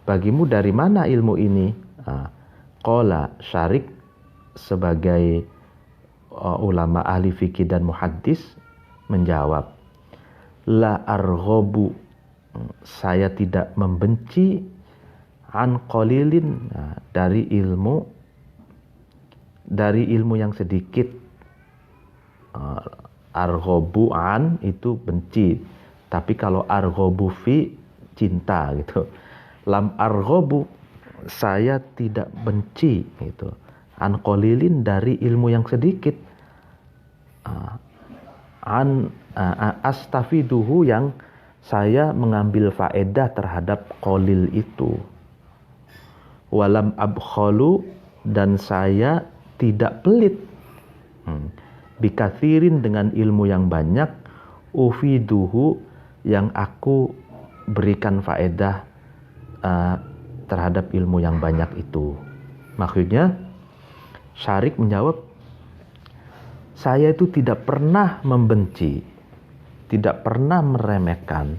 Bagimu dari mana ilmu ini? Qala Syarik sebagai ulama ahli fikih dan muhaddis menjawab, la arghabu, saya tidak membenci, an qalilin, dari ilmu yang sedikit. Arghabu an itu benci, tapi kalau arghabu fi cinta gitu. Lam arghabu, saya tidak benci gitu. An qalilin dari ilmu yang sedikit. Astafiduhu, yang saya mengambil faedah terhadap qalil itu. Walam abkhalu, dan saya tidak pelit. Bikathirin, dengan ilmu yang banyak. Ufiduhu, yang aku berikan faedah terhadap ilmu yang banyak itu. Maksudnya Syarik menjawab, saya itu tidak pernah membenci, tidak pernah meremehkan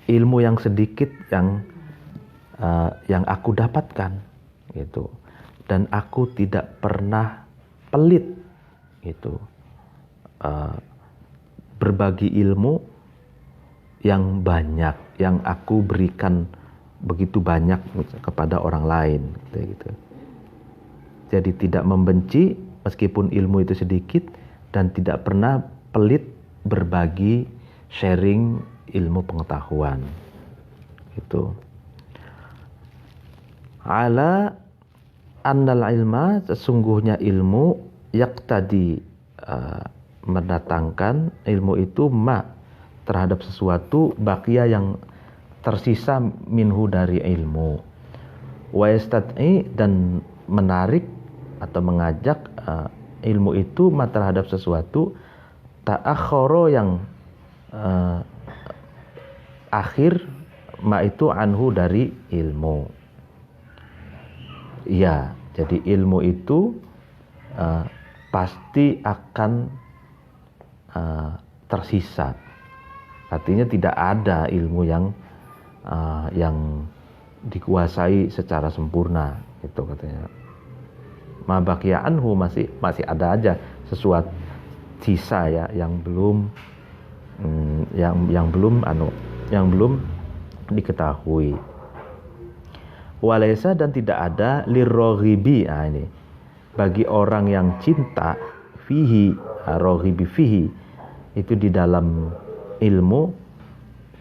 ilmu yang sedikit yang aku dapatkan gitu. Dan aku tidak pernah pelit gitu, berbagi ilmu yang banyak, yang aku berikan begitu banyak kepada orang lain gitu. Jadi tidak membenci meskipun ilmu itu sedikit, dan tidak pernah pelit berbagi, sharing ilmu pengetahuan gitu. Ala annal ilma, sesungguhnya ilmu, yaqtadi, mendatangkan ilmu itu terhadap sesuatu, baqiya, yang tersisa, minhu, dari ilmu, wa yastad'i, dan menarik atau mengajak ilmu itu terhadap sesuatu, ta'akhkhara, yang akhir, itu anhu, dari ilmu. Ya, jadi ilmu itu pasti akan tersisa. Artinya tidak ada ilmu yang dikuasai secara sempurna, itu katanya. Ma baqiya anhu, masih ada aja sesuatu sisa ya, yang belum diketahui. Walaysa, dan tidak ada, lirraghibi, ini bagi orang yang cinta, fihi, raghibi fihi, itu di dalam ilmu,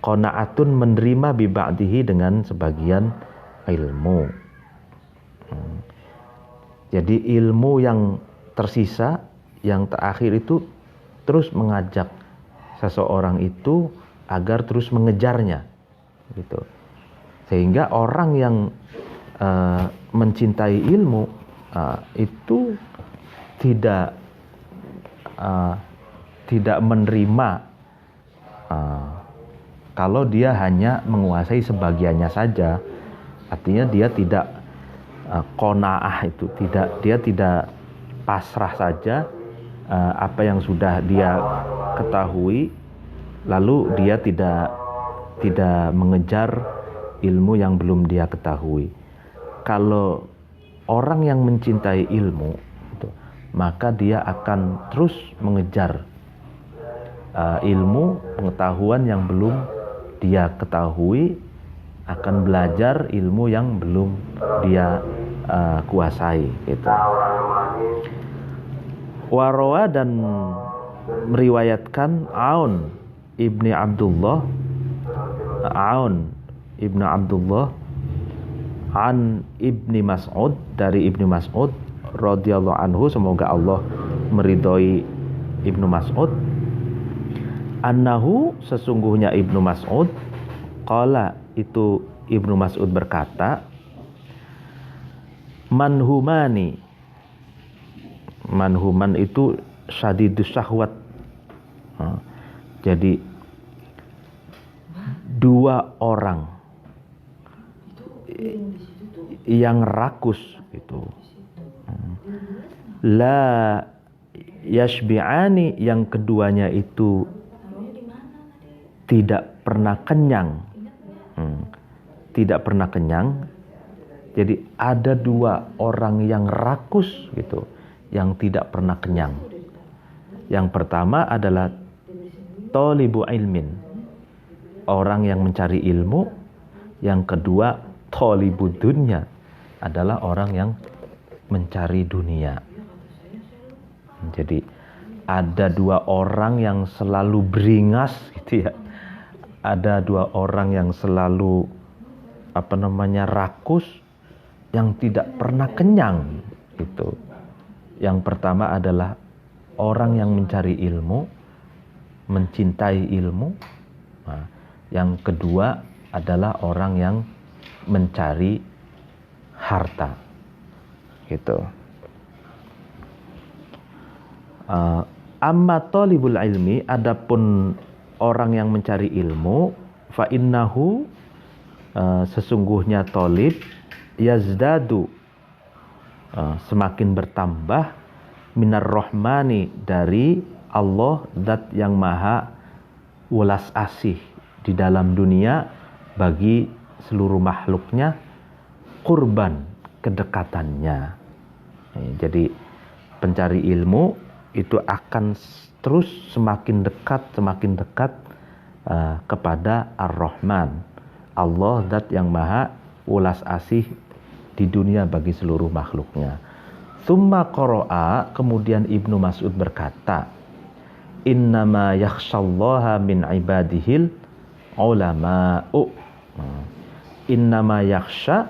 qanaatun, menerima, bi ba'dihi, dengan sebagian ilmu. Jadi ilmu yang tersisa, yang terakhir itu terus mengajak seseorang itu agar terus mengejarnya gitu. Sehingga orang yang mencintai ilmu itu tidak menerima kalau dia hanya menguasai sebagiannya saja. Artinya dia tidak qanaah, itu dia tidak pasrah saja apa yang sudah dia ketahui, lalu dia tidak mengejar ilmu yang belum dia ketahui. Kalau orang yang mencintai ilmu, maka dia akan terus mengejar ilmu pengetahuan yang belum dia ketahui, akan belajar ilmu yang belum dia kuasai gitu. Warawa dan meriwayatkan Aun ibni Abdullah an Ibni Mas'ud, dari Ibni Mas'ud radhiyallahu anhu, semoga Allah meridhoi Ibnu Mas'ud, annahu, sesungguhnya Ibnu Mas'ud, qala, itu Ibnu Mas'ud berkata, manhuman itu syadidus syahwat. Jadi dua orang yang rakus itu, la yashbi'ani, yang keduanya itu tidak pernah kenyang. Tidak pernah kenyang. Jadi ada dua orang yang rakus gitu, yang tidak pernah kenyang. Yang pertama adalah thalibu ilmin, orang yang mencari ilmu. Yang kedua thalibu dunya, adalah orang yang mencari dunia. Jadi ada dua orang yang selalu beringas gitu ya. Ada dua orang yang selalu rakus, yang tidak pernah kenyang gitu. Yang pertama adalah orang yang mencari ilmu, mencintai ilmu. Nah, yang kedua adalah orang yang mencari harta gitu. Amma talibul ilmi, adapun orang yang mencari ilmu, fa innahu, sesungguhnya talib, yazdadu, semakin bertambah, minar rahmani, dari Allah zat yang maha welas asih di dalam dunia bagi seluruh makhluknya, qurban, kedekatannya. Jadi pencari ilmu itu akan terus semakin dekat kepada Ar-Rahman, Allah zat yang maha welas asih di dunia bagi seluruh makhluknya. Tsumma qara'a, kemudian Ibnu Mas'ud berkata, innama yakhshallaha min ibadihil ulama'u. Innama yakhsha,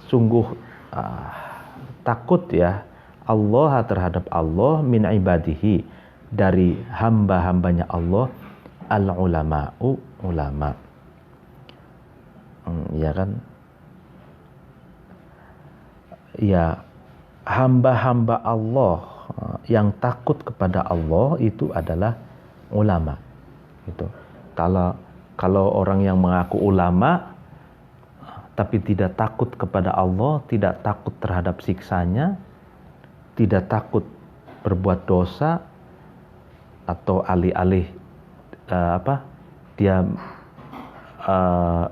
sungguh takut ya, Allah terhadap Allah, min ibadihi, dari hamba-hambanya Allah, al-ulama'u, ulama. Ya kan? Ya, hamba-hamba Allah yang takut kepada Allah itu adalah ulama. Gitu. Kalau orang yang mengaku ulama tapi tidak takut kepada Allah, tidak takut terhadap siksanya, tidak takut berbuat dosa, atau alih-alih dia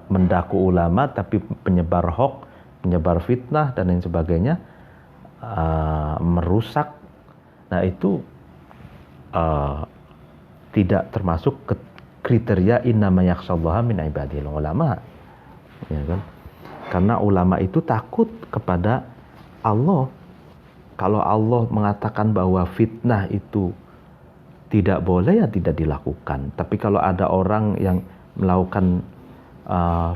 mendaku ulama tapi penyebar hoax, penyebar fitnah dan lain sebagainya, merusak. Nah itu tidak termasuk ke kriteria innama yakhshallaha min ibadihil ulama, ya kan? Karena ulama itu takut kepada Allah. Kalau Allah mengatakan bahwa fitnah itu tidak boleh, ya tidak dilakukan. Tapi kalau ada orang yang melakukan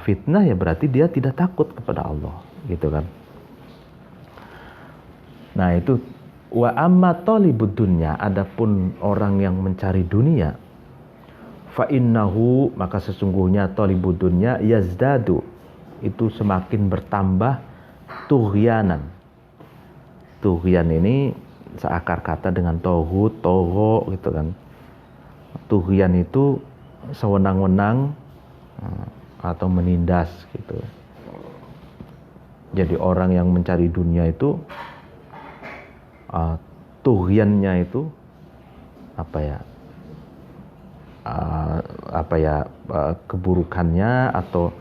fitnah, ya berarti dia tidak takut kepada Allah, gitu kan? Nah itu, wa amma talibud dunya, adapun orang yang mencari dunia, fa innahu, maka sesungguhnya talibud dunya yazdadu, itu semakin bertambah tughyanan. Tughyan ini seakar kata dengan tohut, toho gitu kan. Tughyan itu sewenang-wenang atau menindas gitu. Jadi orang yang mencari dunia itu tughyannya itu keburukannya atau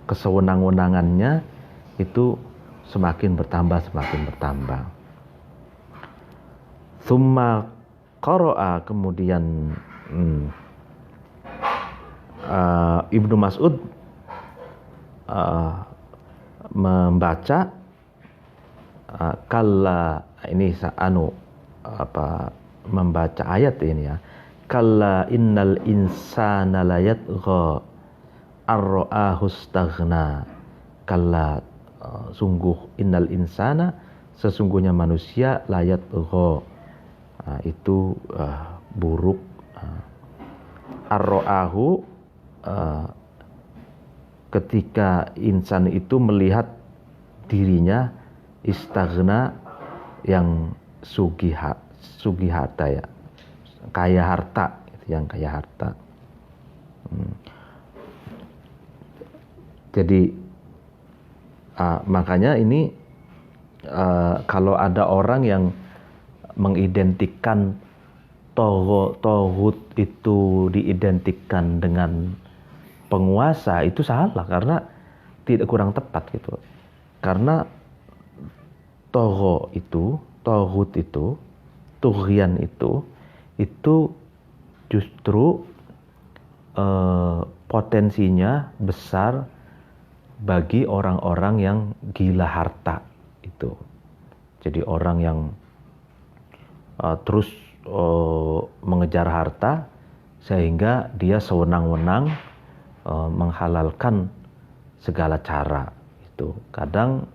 kesewenang-wenangannya itu semakin bertambah. Tsumma qara'a, kemudian Ibnu Mas'ud membaca kalla, ini membaca ayat ini ya. Kalla innal insana layatgha ar-ra'ahu istaghna. Kalla, sungguh, innal insana, sesungguhnya manusia, layatgha, itu buruk. Ar-ra'ahu, ketika insan itu melihat dirinya, istaghna, yang sugih harta ya, kaya harta, yang kaya harta. Jadi makanya ini kalau ada orang yang mengidentikan tauhid itu diidentikan dengan penguasa, itu salah, karena tidak, kurang tepat gitu. Karena tauhid itu, tughyan itu justru potensinya besar bagi orang-orang yang gila harta itu. Jadi orang yang terus mengejar harta sehingga dia sewenang-wenang menghalalkan segala cara itu. Kadang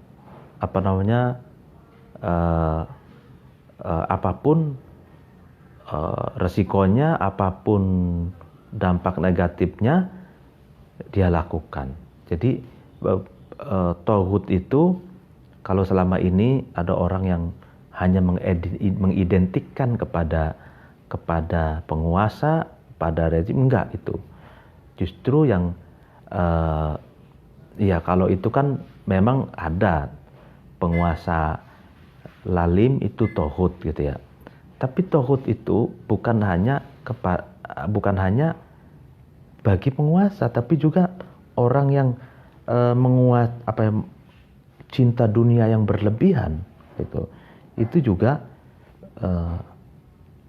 apapun resikonya, apapun dampak negatifnya, dia lakukan. Jadi tauhid itu, kalau selama ini ada orang yang hanya mengidentikan kepada penguasa, pada rezim, enggak itu. Justru yang ya kalau itu kan memang ada penguasa lalim, itu tauhid gitu ya. Tapi tauhid itu bukan hanya bagi penguasa, tapi juga orang yang cinta dunia yang berlebihan gitu. Itu juga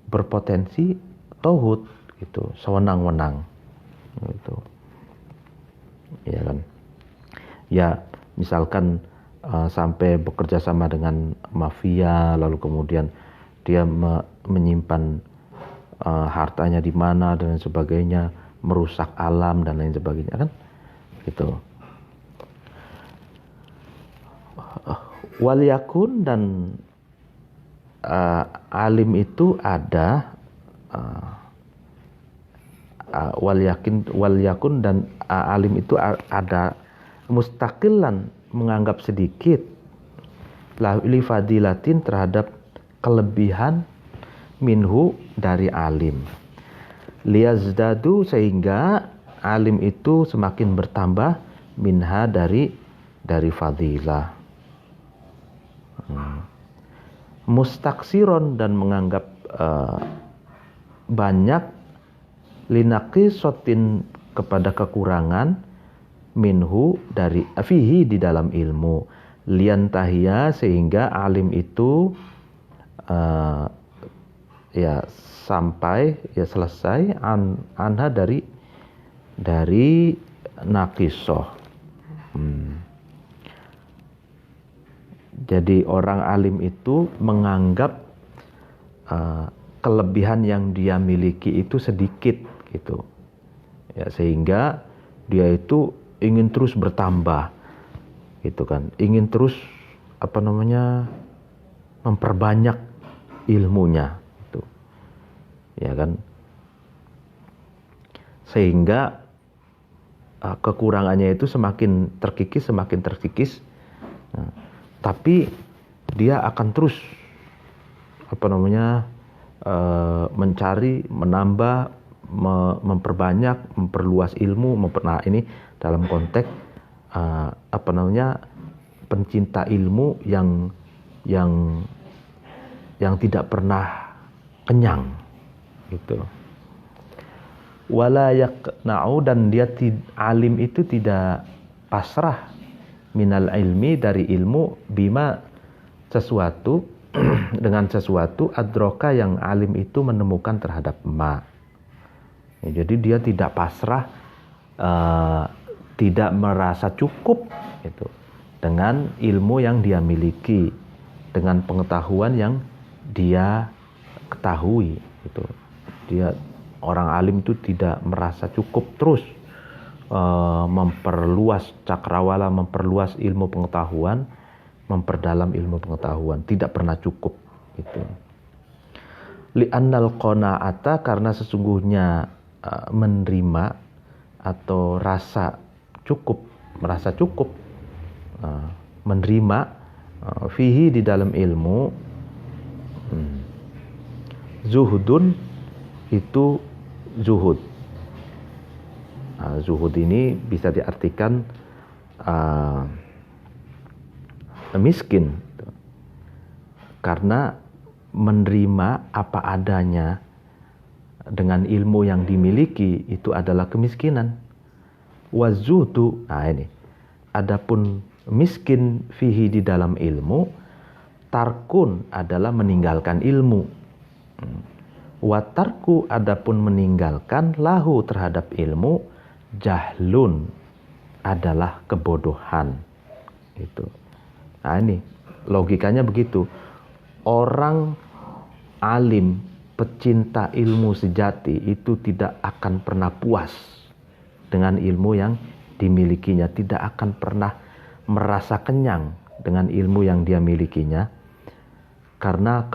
berpotensi tauhid gitu, sewenang-wenang gitu. Ya kan? Ya, misalkan sampai bekerja sama dengan mafia, lalu kemudian dia menyimpan hartanya di mana dan sebagainya, merusak alam dan lain sebagainya, kan gitu. Wal yakun, dan alim itu ada wal yakun dan alim itu ada mustaqilan, menganggap sedikit, li fadilatin, terhadap kelebihan, minhu, dari alim, liyazdadu, sehingga alim itu semakin bertambah, minha, dari fadilah. Mustaksiron, dan menganggap banyak, linaqisotin, kepada kekurangan, minhu, dari fihi, di dalam ilmu, liantahia, sehingga alim itu ya sampai, ya selesai, anha, dari naqisoh. Jadi orang alim itu menganggap kelebihan yang dia miliki itu sedikit gitu ya, sehingga dia itu ingin terus bertambah gitu kan, ingin terus memperbanyak ilmunya gitu ya kan, sehingga kekurangannya itu semakin terkikis. Nah, tapi dia akan terus mencari, menambah, memperbanyak, memperluas ilmu, nah ini dalam konteks pencinta ilmu yang tidak pernah kenyang gitu. Wala yaqna'u, dan dia alim itu tidak pasrah, minal ilmi, dari ilmu, bima, sesuatu, dengan sesuatu, adroka, yang alim itu menemukan terhadap ma. Ya, jadi dia tidak pasrah, tidak merasa cukup gitu dengan ilmu yang dia miliki, dengan pengetahuan yang dia ketahui gitu. Dia orang alim itu tidak merasa cukup terus memperluas cakrawala, memperluas ilmu pengetahuan, memperdalam ilmu pengetahuan, tidak pernah cukup gitu. Li'annal qana'ata, karena sesungguhnya menerima atau merasa cukup, menerima fihi di dalam ilmu, zuhudun itu zuhud. Zuhud ini bisa diartikan miskin, karena menerima apa adanya dengan ilmu yang dimiliki itu adalah kemiskinan. Wazuhdu, ini adapun miskin fihi di dalam ilmu, tarkun adalah meninggalkan ilmu. Watarku adapun meninggalkan lahu terhadap ilmu, jahlun adalah kebodohan. Gitu. Nah ini logikanya begitu. Orang alim, pecinta ilmu sejati itu tidak akan pernah puas dengan ilmu yang dimilikinya, tidak akan pernah merasa kenyang dengan ilmu yang dia milikinya, karena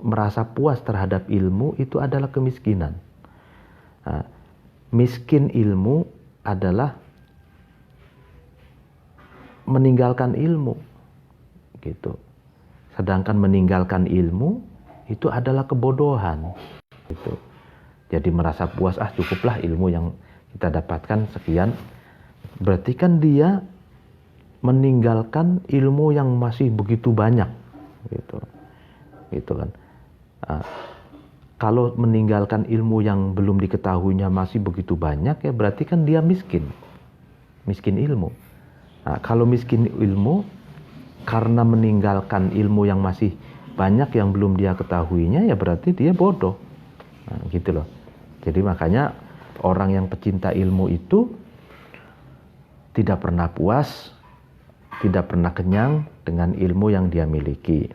merasa puas terhadap ilmu itu adalah kemiskinan. Miskin ilmu adalah meninggalkan ilmu, gitu. Sedangkan meninggalkan ilmu itu adalah kebodohan, gitu. Jadi merasa puas, cukuplah ilmu yang kita dapatkan sekian, berarti kan dia meninggalkan ilmu yang masih begitu banyak, gitu kan. Kalau meninggalkan ilmu yang belum diketahuinya masih begitu banyak, ya berarti kan dia miskin ilmu. Kalau miskin ilmu karena meninggalkan ilmu yang masih banyak yang belum dia ketahuinya, ya berarti dia bodoh. Gitu loh. Jadi makanya orang yang pecinta ilmu itu tidak pernah puas, tidak pernah kenyang dengan ilmu yang dia miliki.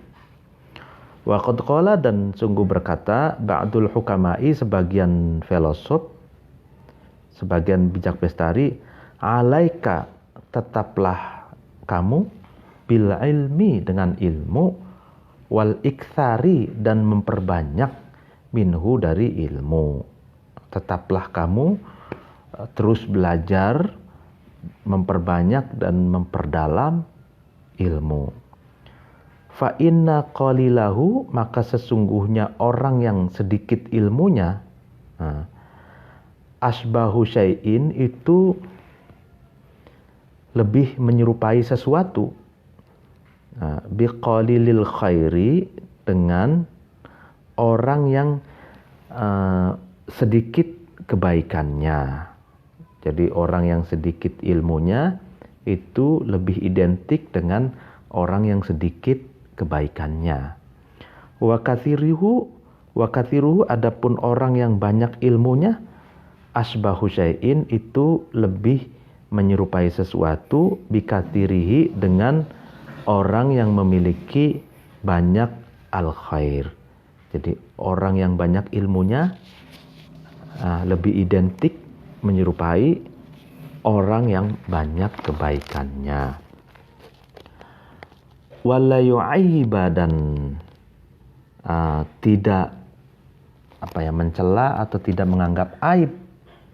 Wa qad qala, dan sungguh berkata ba'dul hukama'i, sebagian filosof, sebagian bijak bestari, alaika, tetaplah kamu, bil ilmi, dengan ilmu, wal iktsari, dan memperbanyak, minhu, dari ilmu. Tetaplah kamu terus belajar, memperbanyak dan memperdalam ilmu. Fa inna qalilahu, maka sesungguhnya orang yang sedikit ilmunya, asbahu syai'in, itu lebih menyerupai sesuatu, biqalilil khairi, dengan orang yang sedikit kebaikannya. Jadi orang yang sedikit ilmunya itu lebih identik dengan orang yang sedikit kebaikannya. Wa kathiruhu, adapun orang yang banyak ilmunya, asbahu syai'in, itu lebih menyerupai sesuatu, bikathirihi, dengan orang yang memiliki banyak al-khair. Jadi orang yang banyak ilmunya lebih identik menyerupai orang yang banyak kebaikannya. Wala yu'ayyiba, dan tidak mencela atau tidak menganggap aib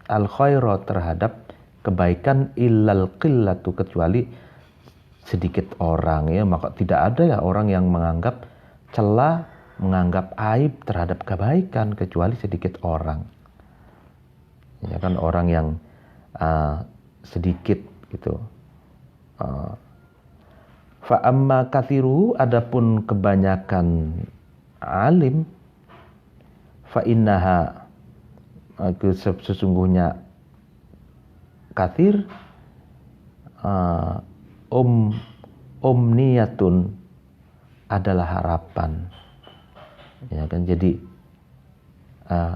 al-khaira, terhadap kebaikan, illal qillatu, kecuali sedikit orang, ya. Maka tidak ada ya orang yang menganggap cela, menganggap aib terhadap kebaikan, kecuali sedikit orang. Ya kan, orang yang sedikit gitu. Fa amma kathiruhu, adapun kebanyakan alim, fa innaha, sesungguhnya kathir, omniyatun, adalah harapan. Ya kan, jadi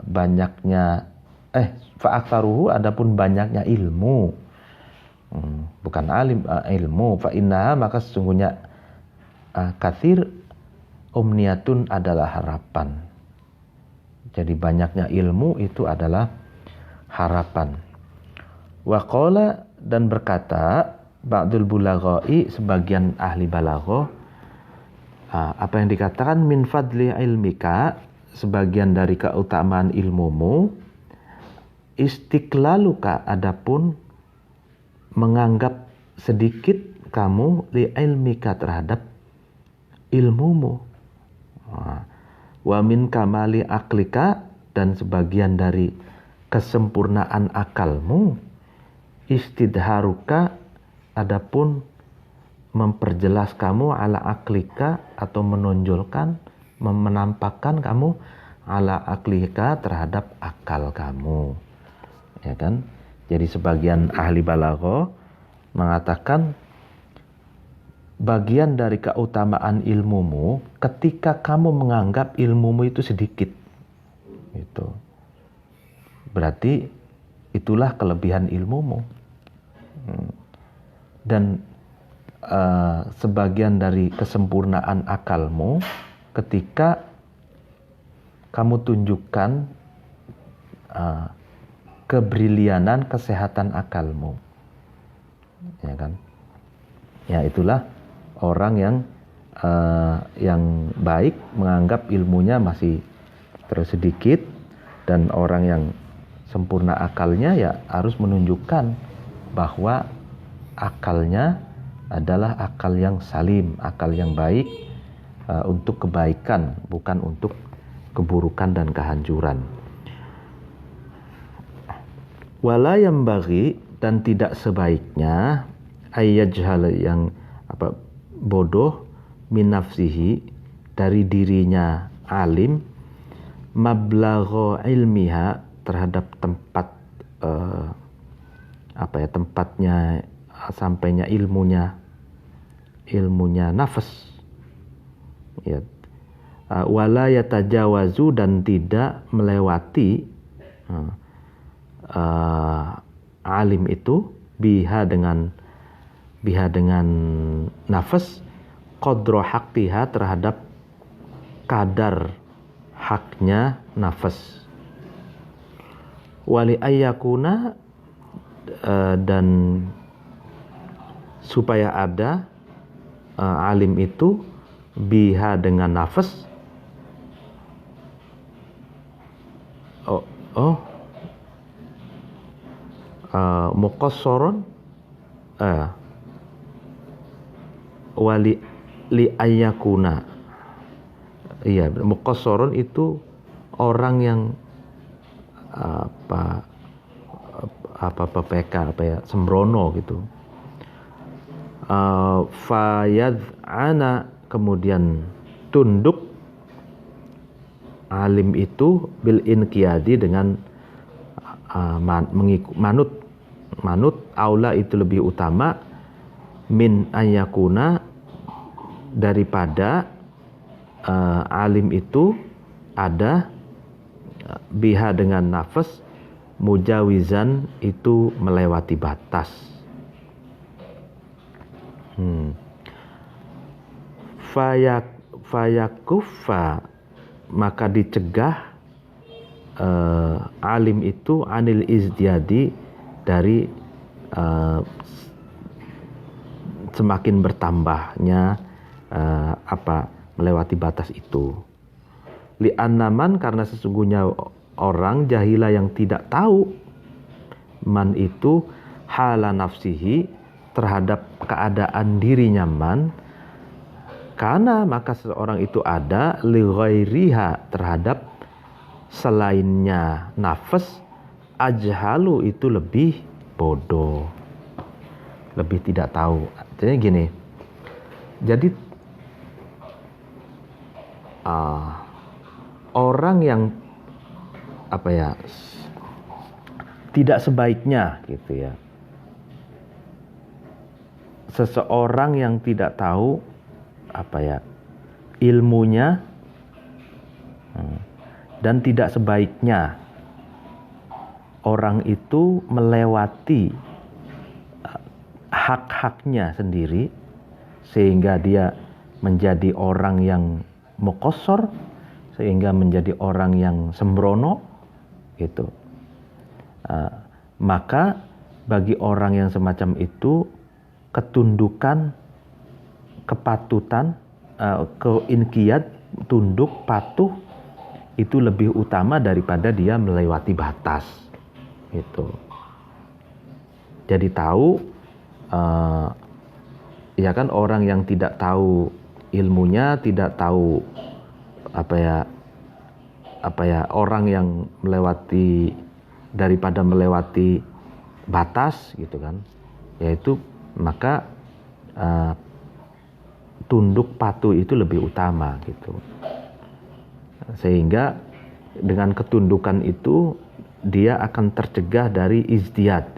banyaknya fa'aktsaruhu, adapun banyaknya ilmu, bukan alim, ilmu. Fa innaha, maka sesungguhnya kathir umniyatun adalah harapan. Jadi banyaknya ilmu itu adalah harapan. Wa qala, dan berkata ba'dul bulaghai, sebagian ahli balaghah, apa yang dikatakan min fadli ilmika, sebagian dari keutamaan ilmumu, istiqlaluka, adapun menganggap sedikit kamu li ilmika, terhadap ilmumu. Wa min kamali aklika, dan sebagian dari kesempurnaan akalmu, istidharuka, adapun memperjelas kamu ala aklika, atau menonjolkan, menampakkan kamu ala aklika, terhadap akal kamu. Ya kan? Jadi sebagian ahli balaghah mengatakan bagian dari keutamaan ilmumu ketika kamu menganggap ilmumu itu sedikit. Itu berarti itulah kelebihan ilmumu. Dan sebagian dari kesempurnaan akalmu ketika kamu tunjukkan kebrilianan kesehatan akalmu, ya kan? Ya, itulah orang yang baik menganggap ilmunya masih terlalu sedikit, dan orang yang sempurna akalnya ya harus menunjukkan bahwa akalnya adalah akal yang salim, akal yang baik, untuk kebaikan, bukan untuk keburukan dan kehancuran. Wala yambaghi, dan tidak sebaiknya, ayyajhala, yang bodoh, min nafsihi, dari dirinya alim, mablagha ilmiha, terhadap tempat tempatnya sampainya ilmunya nafas, ya. Wala yatajawazu, dan tidak melewati alim itu biha dengan nafas, qadra haqqiha, terhadap kadar haknya nafas. Wali ayyakuna, dan supaya ada alim itu biha dengan nafas, muqassaron, wali li ayyakuna, iya, muqassaron itu orang yang sembrono gitu. Fayad'ana, kemudian tunduk alim itu bil inqiyadi, dengan manut aula, itu lebih utama, min ayyakuna, daripada alim itu ada biha dengan nafas, mujawizan, itu melewati batas. Fayakuffa, maka dicegah alim itu anil izdiyadi, dari semakin bertambahnya melewati batas itu. Li'annaman, karena sesungguhnya orang jahila yang tidak tahu, man itu hala nafsihi, terhadap keadaan dirinya man, karena maka seseorang itu ada li ghairiha, terhadap selainnya nafas, ajhalu, itu lebih bodoh, lebih tidak tahu. Jadi gini, jadi orang yang tidak sebaiknya gitu ya, seseorang yang tidak tahu ilmunya, dan tidak sebaiknya orang itu melewati hak-haknya sendiri, sehingga dia menjadi orang yang muqassar, sehingga menjadi orang yang sembrono gitu. Maka bagi orang yang semacam itu, ketundukan, kepatutan, keinqiyad, tunduk, patuh itu lebih utama daripada dia melewati batas gitu. Jadi tahu, ya kan, orang yang tidak tahu ilmunya, tidak tahu orang yang daripada melewati batas gitu kan, yaitu maka tunduk patuh itu lebih utama gitu. Sehingga dengan ketundukan itu dia akan tercegah dari ijtihad,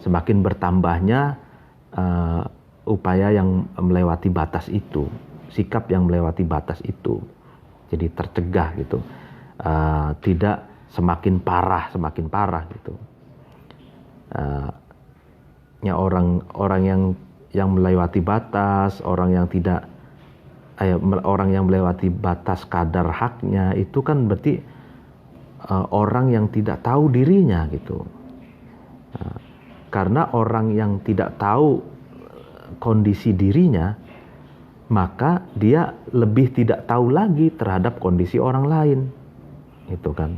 semakin bertambahnya upaya yang melewati batas itu, sikap yang melewati batas itu, jadi tercegah gitu, tidak semakin parah gitu. Ya, orang yang melewati batas, orang yang melewati batas kadar haknya, itu kan berarti orang yang tidak tahu dirinya gitu. Karena orang yang tidak tahu kondisi dirinya, maka dia lebih tidak tahu lagi terhadap kondisi orang lain, itu kan.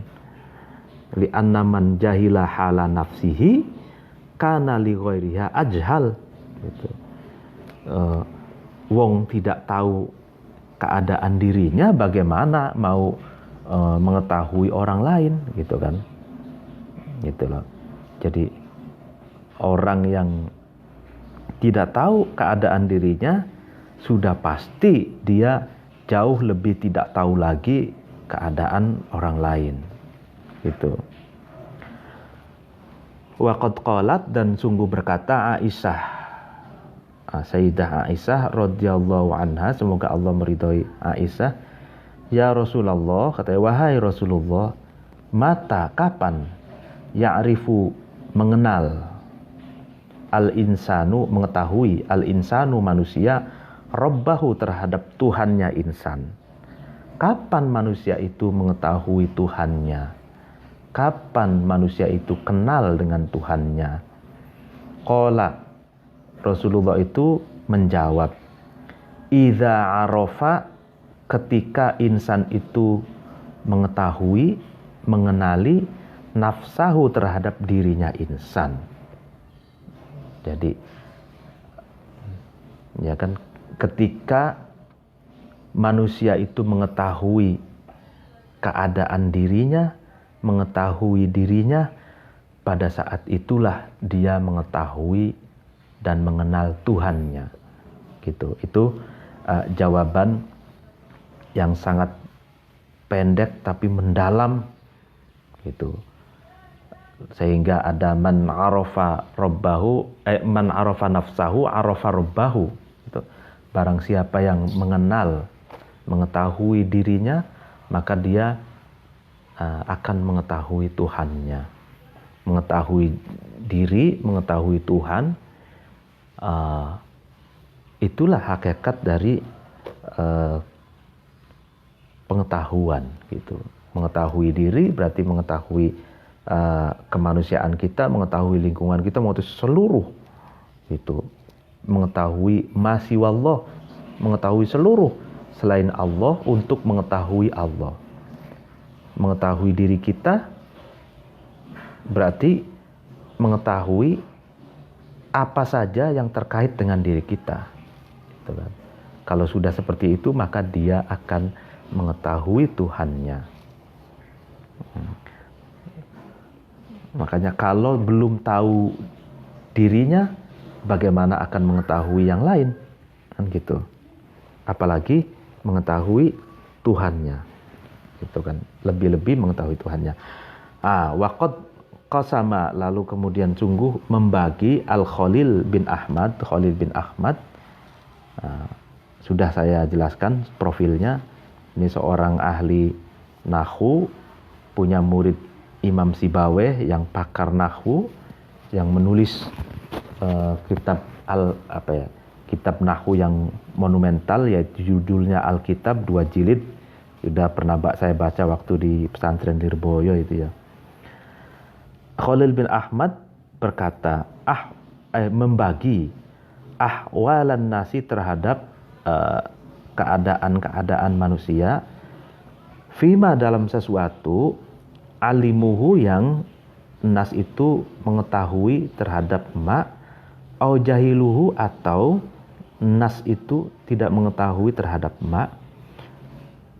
Li'anna man jahila hala nafsihi kana li ghairiha ajhal gitu. Wong tidak tahu keadaan dirinya, bagaimana mau mengetahui orang lain gitu kan. Gitu loh. Jadi orang yang tidak tahu keadaan dirinya, sudah pasti dia jauh lebih tidak tahu lagi keadaan orang lain gitu. Wa qad qalat, dan sungguh berkata Aisyah, Sayyidah Aisyah radhiyallahu anha, semoga Allah meridhai Aisyah, ya Rasulullah, katanya, wahai Rasulullah, mata, kapan, ya'rifu, mengenal, al-insanu, mengetahui, al-insanu, manusia, rabbahu, terhadap Tuhannya insan. Kapan manusia itu mengetahui Tuhannya? Kapan manusia itu kenal dengan Tuhannya? Qala, Rasulullah itu menjawab, idza arafa, ketika insan itu mengetahui, mengenali nafsahu, terhadap dirinya insan. Jadi ya kan, ketika manusia itu mengetahui keadaan dirinya, mengetahui dirinya, pada saat itulah dia mengetahui dan mengenal Tuhannya gitu. Itu jawaban yang sangat pendek tapi mendalam gitu. Sehingga ada man arafa rabbahu, man arafa nafsahu arafa rabbahu gitu. Barang siapa yang mengenal, mengetahui dirinya, maka dia akan mengetahui Tuhannya. Mengetahui diri, mengetahui Tuhan, itulah hakikat dari pengetahuan gitu. Mengetahui diri berarti mengetahui kemanusiaan kita, mengetahui lingkungan kita, mengetahui seluruh itu, mengetahui masiwallah, mengetahui seluruh selain Allah untuk mengetahui Allah. Mengetahui diri kita berarti mengetahui apa saja yang terkait dengan diri kita gitu kan. Kalau sudah seperti itu, maka dia akan mengetahui Tuhannya. Makanya kalau belum tahu dirinya, bagaimana akan mengetahui yang lain kan gitu. Apalagi mengetahui Tuhannya gitu kan, lebih-lebih mengetahui Tuhannya. Waqad qasama, lalu kemudian sungguh membagi Al-Khalil bin Ahmad. Sudah saya jelaskan profilnya. Ini seorang ahli nahwu, punya murid Imam Sibawayh yang pakar nahwu, yang menulis
kitab nahwu yang monumental, yaitu judulnya Alkitab 2 jilid. Sudah pernah saya baca waktu di pesantren Lirboyo itu ya. Khalil bin Ahmad berkata, membagi ahwalan nasi terhadap keadaan-keadaan manusia, fima dalam sesuatu, alimuhu yang nas itu mengetahui terhadap ma, au jahiluhu atau nas itu tidak mengetahui terhadap ma,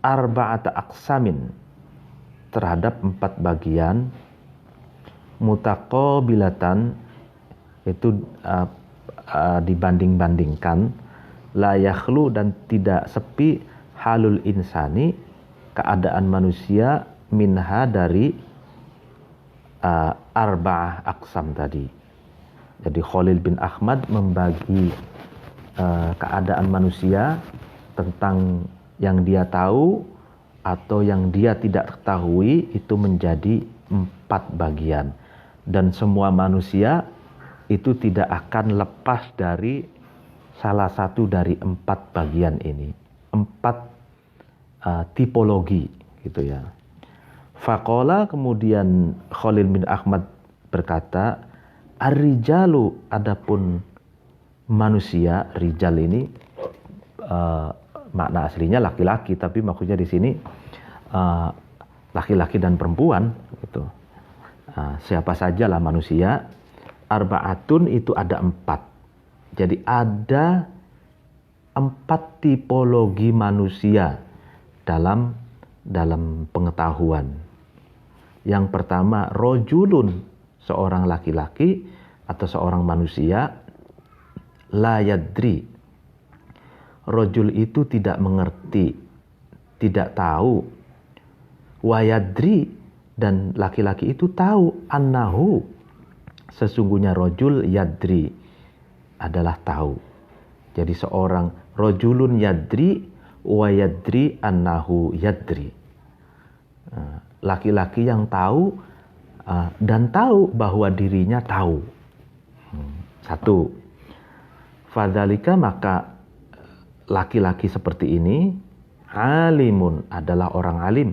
arba'ata aqsamin terhadap 4 bagian, mutaqabilatan itu dibanding-bandingkan, la yakhlu dan tidak sepi, halul insani keadaan manusia, minha dari arba'ah aqsam tadi. Jadi Khalil bin Ahmad membagi keadaan manusia tentang yang dia tahu atau yang dia tidak ketahui itu menjadi 4 bagian. Dan semua manusia itu tidak akan lepas dari salah satu dari 4 bagian ini. 4 tipologi gitu ya. Faqala, kemudian Khalil bin Ahmad berkata, ar-rijalu, adapun manusia, rijal ini makna aslinya laki-laki, tapi maksudnya di sini laki-laki dan perempuan gitu. Siapa sajalah manusia. Arba'atun itu ada 4. Jadi ada 4 tipologi manusia dalam pengetahuan. Yang pertama, rojulun, seorang laki-laki atau seorang manusia, la yadri. Rojul itu tidak mengerti, tidak tahu. Wayadri, dan laki-laki itu tahu, annahu, sesungguhnya rojul yadri adalah tahu. Jadi seorang rojulun yadri wa yadri annahu yadri. Laki-laki yang tahu dan tahu bahwa dirinya tahu. 1. Fadzalika, maka laki-laki seperti ini, alimun, adalah orang alim.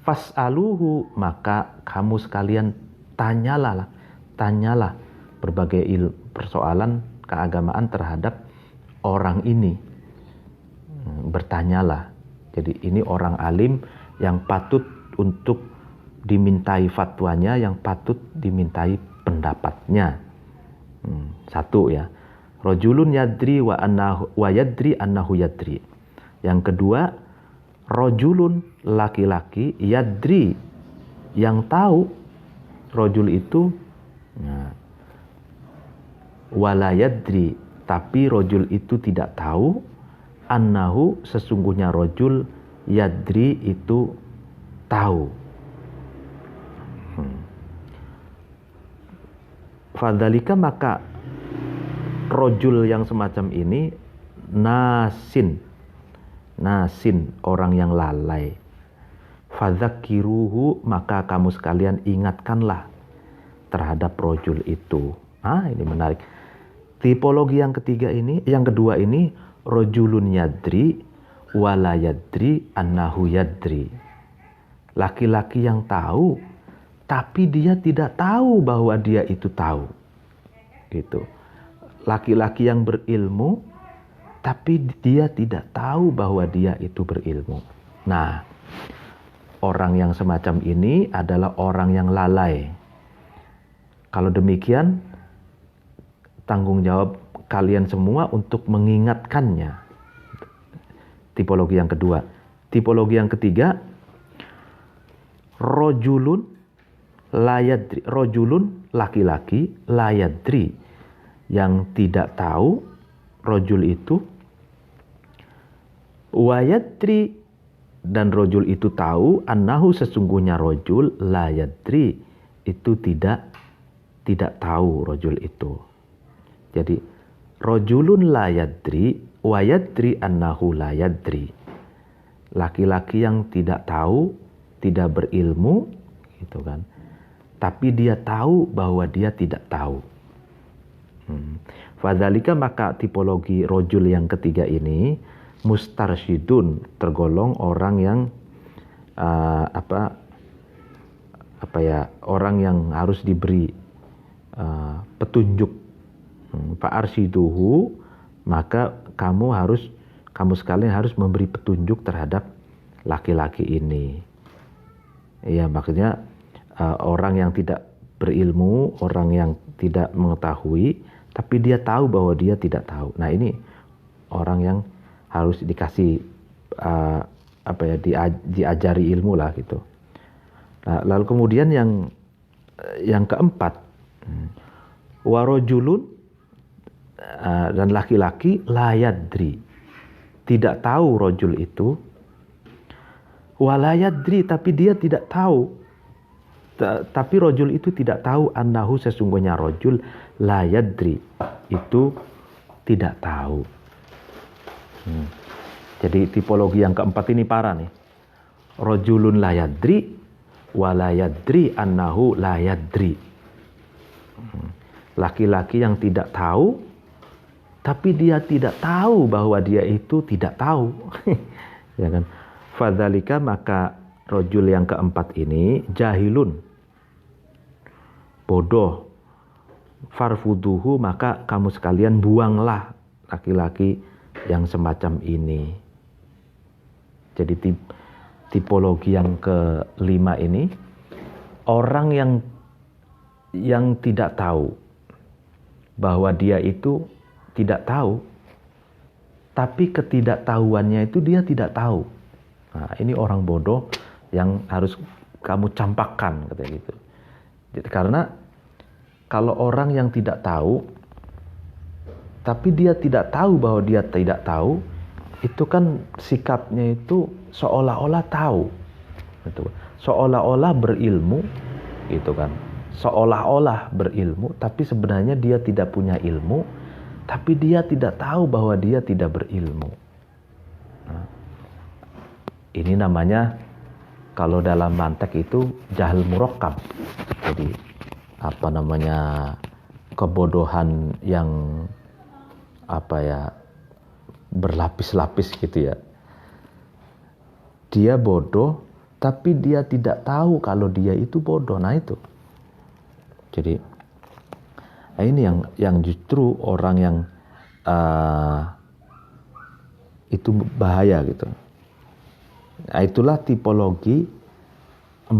Fas'aluhu, maka kamu sekalian tanyalah berbagai persoalan keagamaan terhadap orang ini. Bertanyalah. Jadi ini orang alim yang patut untuk dimintai fatwanya, yang patut dimintai pendapatnya. 1 ya. Rojulun yadri wa yadri annahu yadri. Yang kedua, rojulun, laki-laki, yadri, yang tahu. Rojul itu wala yadri, tapi rojul itu tidak tahu, annahu, sesungguhnya rojul, yadri, itu tahu. Fadzalika, maka rojul yang semacam ini, nasin, orang yang lalai. Fadzakiruhu, maka kamu sekalian ingatkanlah terhadap rojul itu. Ini menarik. Tipologi yang kedua ini, rojulun yadri wala yadri annahu yadri. Laki-laki yang tahu, tapi dia tidak tahu bahwa dia itu tahu. Gitu. Laki-laki yang berilmu, tapi dia tidak tahu bahwa dia itu berilmu. Nah, orang yang semacam ini adalah orang yang lalai. Kalau demikian, tanggung jawab kalian semua untuk mengingatkannya. Tipologi yang kedua. Tipologi yang ketiga, rojulun layadri. Rojulun, laki-laki, layadri, yang tidak tahu, rojul itu. Wayadri, dan rojul itu tahu, annahu, sesungguhnya rojul, layadri, itu tidak tahu rojul itu. Jadi rojulun layadri wayadri annahu layadri. Laki-laki yang tidak tahu, tidak berilmu, gitu kan. Tapi dia tahu bahwa dia tidak tahu. Fadzalika maka tipologi rojul yang ketiga ini mustarsyidun, tergolong orang yang orang yang harus diberi petunjuk. Fa'arsyiduhu, maka kamu sekalian harus memberi petunjuk terhadap laki-laki ini. Ya, maksudnya orang yang tidak berilmu, orang yang tidak mengetahui, tapi dia tahu bahwa dia tidak tahu. Nah, ini orang yang harus dikasih diajari ilmu lah gitu. Nah, lalu kemudian yang keempat, warojulun, dan laki-laki layadri, tidak tahu rojul itu, walayadri, tapi dia tidak tahu, tapi rojul itu tidak tahu, annahu, sesungguhnya rojul layadri itu tidak tahu. Jadi tipologi yang keempat ini parah nih. Rojulun layadri walayadri annahu layadri. Laki-laki yang tidak tahu, tapi dia tidak tahu bahwa dia itu tidak tahu. Ya kan? Fadzalika, maka rojul yang keempat ini jahilun, bodoh. Farfuduhu, maka kamu sekalian buanglah laki-laki yang semacam ini. Jadi tipologi yang kelima ini orang yang tidak tahu bahwa dia itu tidak tahu, tapi ketidaktahuannya itu dia tidak tahu. Nah, ini orang bodoh yang harus kamu campakkan, katanya gitu. Jadi, karena kalau orang yang tidak tahu, tapi dia tidak tahu bahwa dia tidak tahu, itu kan sikapnya itu seolah-olah tahu, gitu. Seolah-olah berilmu, gitu kan. Seolah-olah berilmu, tapi sebenarnya dia tidak punya ilmu, tapi dia tidak tahu bahwa dia tidak berilmu. Nah, ini namanya kalau dalam mantek itu jahil murakkab. Jadi kebodohan yang berlapis-lapis gitu ya. Dia bodoh, tapi dia tidak tahu kalau dia itu bodoh. Nah itu. Jadi ini yang justru orang yang itu bahaya gitu. Nah, itulah tipologi 4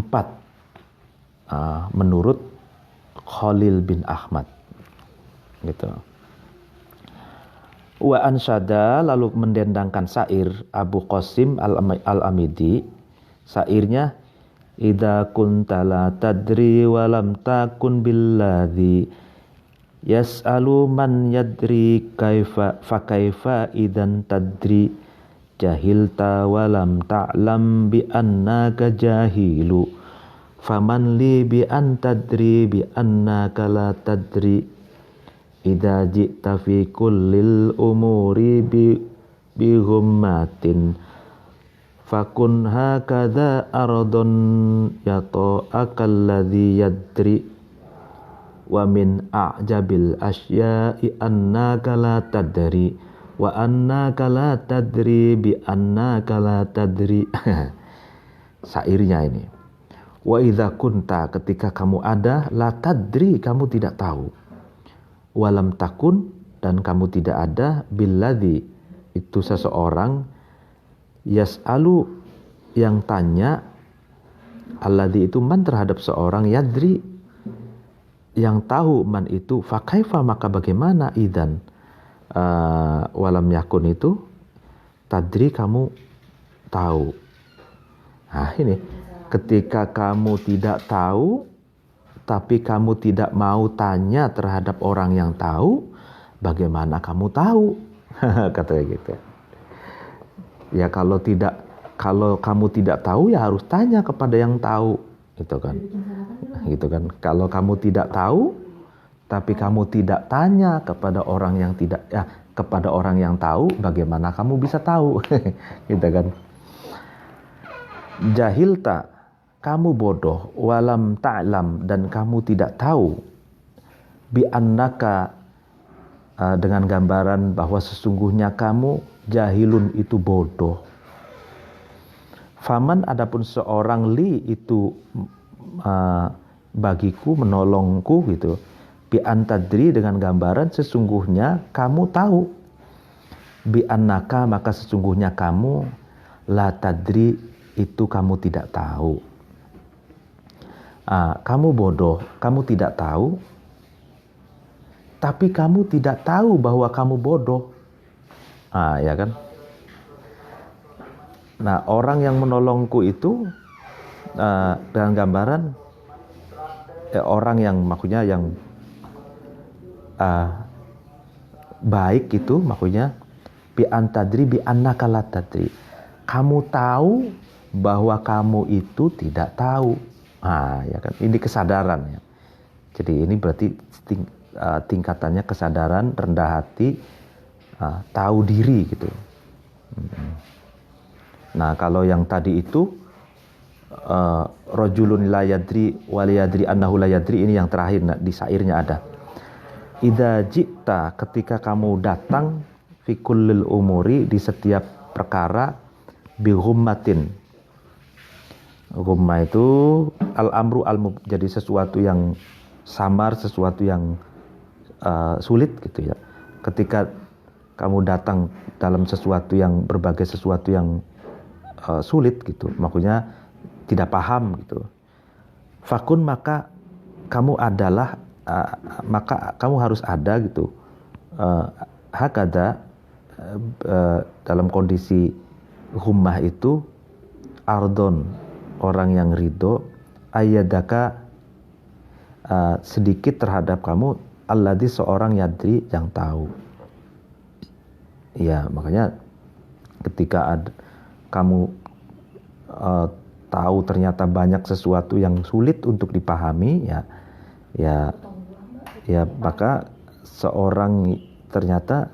menurut Khalil bin Ahmad gitu. Wa ansada, lalu mendendangkan syair Abu Qasim al-Amidi. Syairnya, idza kunta la tadri wa lam takun billadhi yas'alu man yadri kaifa fa kaifa idan tadri jahilta wa lam ta'lam bi annaka jahilu faman li bi an tadri bi annaka la tadri idza ji'ta fi kullil umuri bi ghummatin fakun hakadha ardon yato akalladhi yadri wa min a'jabil asya'i annaka la tadri wa annaka la tadri bi annaka la tadri. Syairnya ini, wa idza kunta, ketika kamu ada, la tadri, kamu tidak tahu, walam takun, dan kamu tidak ada, billadhi, itu seseorang, yas'alu, yang tanya, alladhi itu man, terhadap seorang, yadri, yang tahu, man itu, fakaifa, maka bagaimana, idan, walam yakun itu, tadri, kamu tahu. Nah ini, ketika kamu tidak tahu, tapi kamu tidak mau tanya terhadap orang yang tahu, bagaimana kamu tahu? Katanya gitu. Ya kalau kamu tidak tahu, ya harus tanya kepada yang tahu, gitu kan. Gitu kan. Kalau kamu tidak tahu, tapi kamu tidak tanya kepada orang yang kepada orang yang tahu, bagaimana kamu bisa tahu? Gitu kan. Jahilta, kamu bodoh, walam ta'lam, dan kamu tidak tahu, bi annaka, dengan gambaran bahwa sesungguhnya kamu jahilun itu bodoh. Faman adapun seorang li itu bagiku, menolongku gitu. Bi antadri dengan gambaran sesungguhnya kamu tahu. Bi annaka maka sesungguhnya kamu la tadri itu kamu tidak tahu. Kamu bodoh, kamu tidak tahu. Tapi kamu tidak tahu bahwa kamu bodoh. Ya kan? Nah, orang yang menolongku itu dengan gambaran orang yang maksudnya yang baik itu maksudnya bi antadri bi annaka la tadri. Kamu tahu bahwa kamu itu tidak tahu. Ya kan? Ini kesadaran ya. Jadi ini berarti tingkatannya kesadaran, rendah hati, tahu diri gitu. Nah, kalau yang tadi itu rajulun la yadri wa la yadri annahu la yadri, ini yang terakhir di syairnya ada. Idza ji'ta ketika kamu datang fi kullil umuri di setiap perkara bi ghummatin. Ghummah itu al-amru jadi sesuatu yang samar, sesuatu yang sulit gitu ya. Ketika kamu datang dalam sesuatu yang berbagai sesuatu yang sulit gitu, maksudnya tidak paham gitu. Fakun maka kamu adalah maka kamu harus ada gitu. Hakada dalam kondisi hummah itu ardon orang yang ridho, ayyadaka sedikit terhadap kamu, alladzi seorang yadri yang tahu. Ya makanya ketika kamu tahu ternyata banyak sesuatu yang sulit untuk dipahami, ya maka seorang ternyata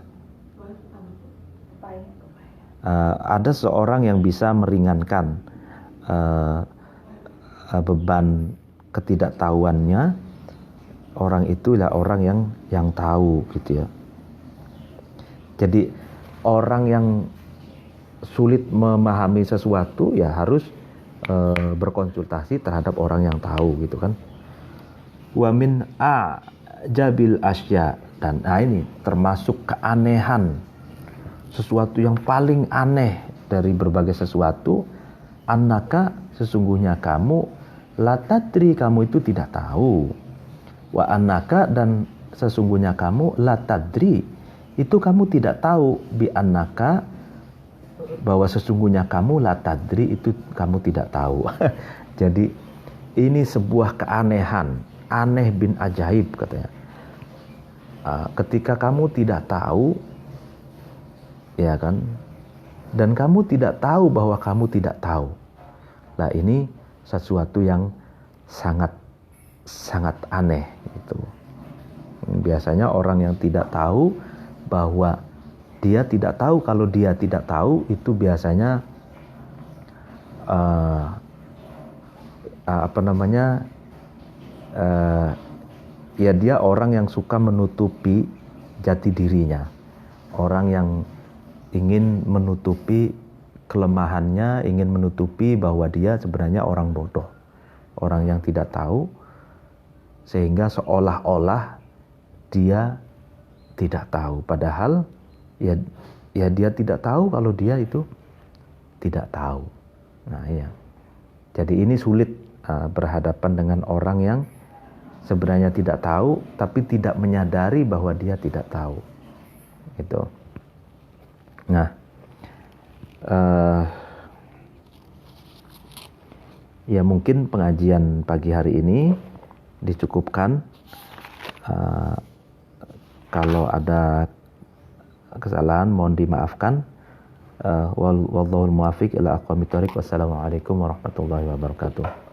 ada seorang yang bisa meringankan beban ketidaktahuannya. Orang itulah orang yang tahu gitu ya. Jadi orang yang sulit memahami sesuatu ya harus berkonsultasi terhadap orang yang tahu gitu kan. Wa min jabil asya, dan ini termasuk keanehan, sesuatu yang paling aneh dari berbagai sesuatu, annaka sesungguhnya kamu la tadri kamu itu tidak tahu, wa annaka dan sesungguhnya kamu la tadri itu kamu tidak tahu, bi annaka bahwa sesungguhnya kamu la tadri itu kamu tidak tahu. Jadi ini sebuah keanehan, aneh bin ajaib katanya. Ketika kamu tidak tahu, ya kan, dan kamu tidak tahu bahwa kamu tidak tahu. Nah ini sesuatu yang sangat aneh gitu. Biasanya orang yang tidak tahu bahwa dia tidak tahu kalau dia tidak tahu itu biasanya ya dia orang yang suka menutupi jati dirinya, orang yang ingin menutupi kelemahannya, ingin menutupi bahwa dia sebenarnya orang bodoh, orang yang tidak tahu, sehingga seolah-olah dia tidak tahu, padahal ya dia tidak tahu kalau dia itu tidak tahu. Nah iya, jadi ini sulit berhadapan dengan orang yang sebenarnya tidak tahu tapi tidak menyadari bahwa dia tidak tahu gitu. Nah ya mungkin pengajian pagi hari ini dicukupkan. Kalau ada kesalahan mohon dimaafkan. Wallahul muwaffiq ila aqwamit thoriq. Wassalamualaikum warahmatullahi wabarakatuh.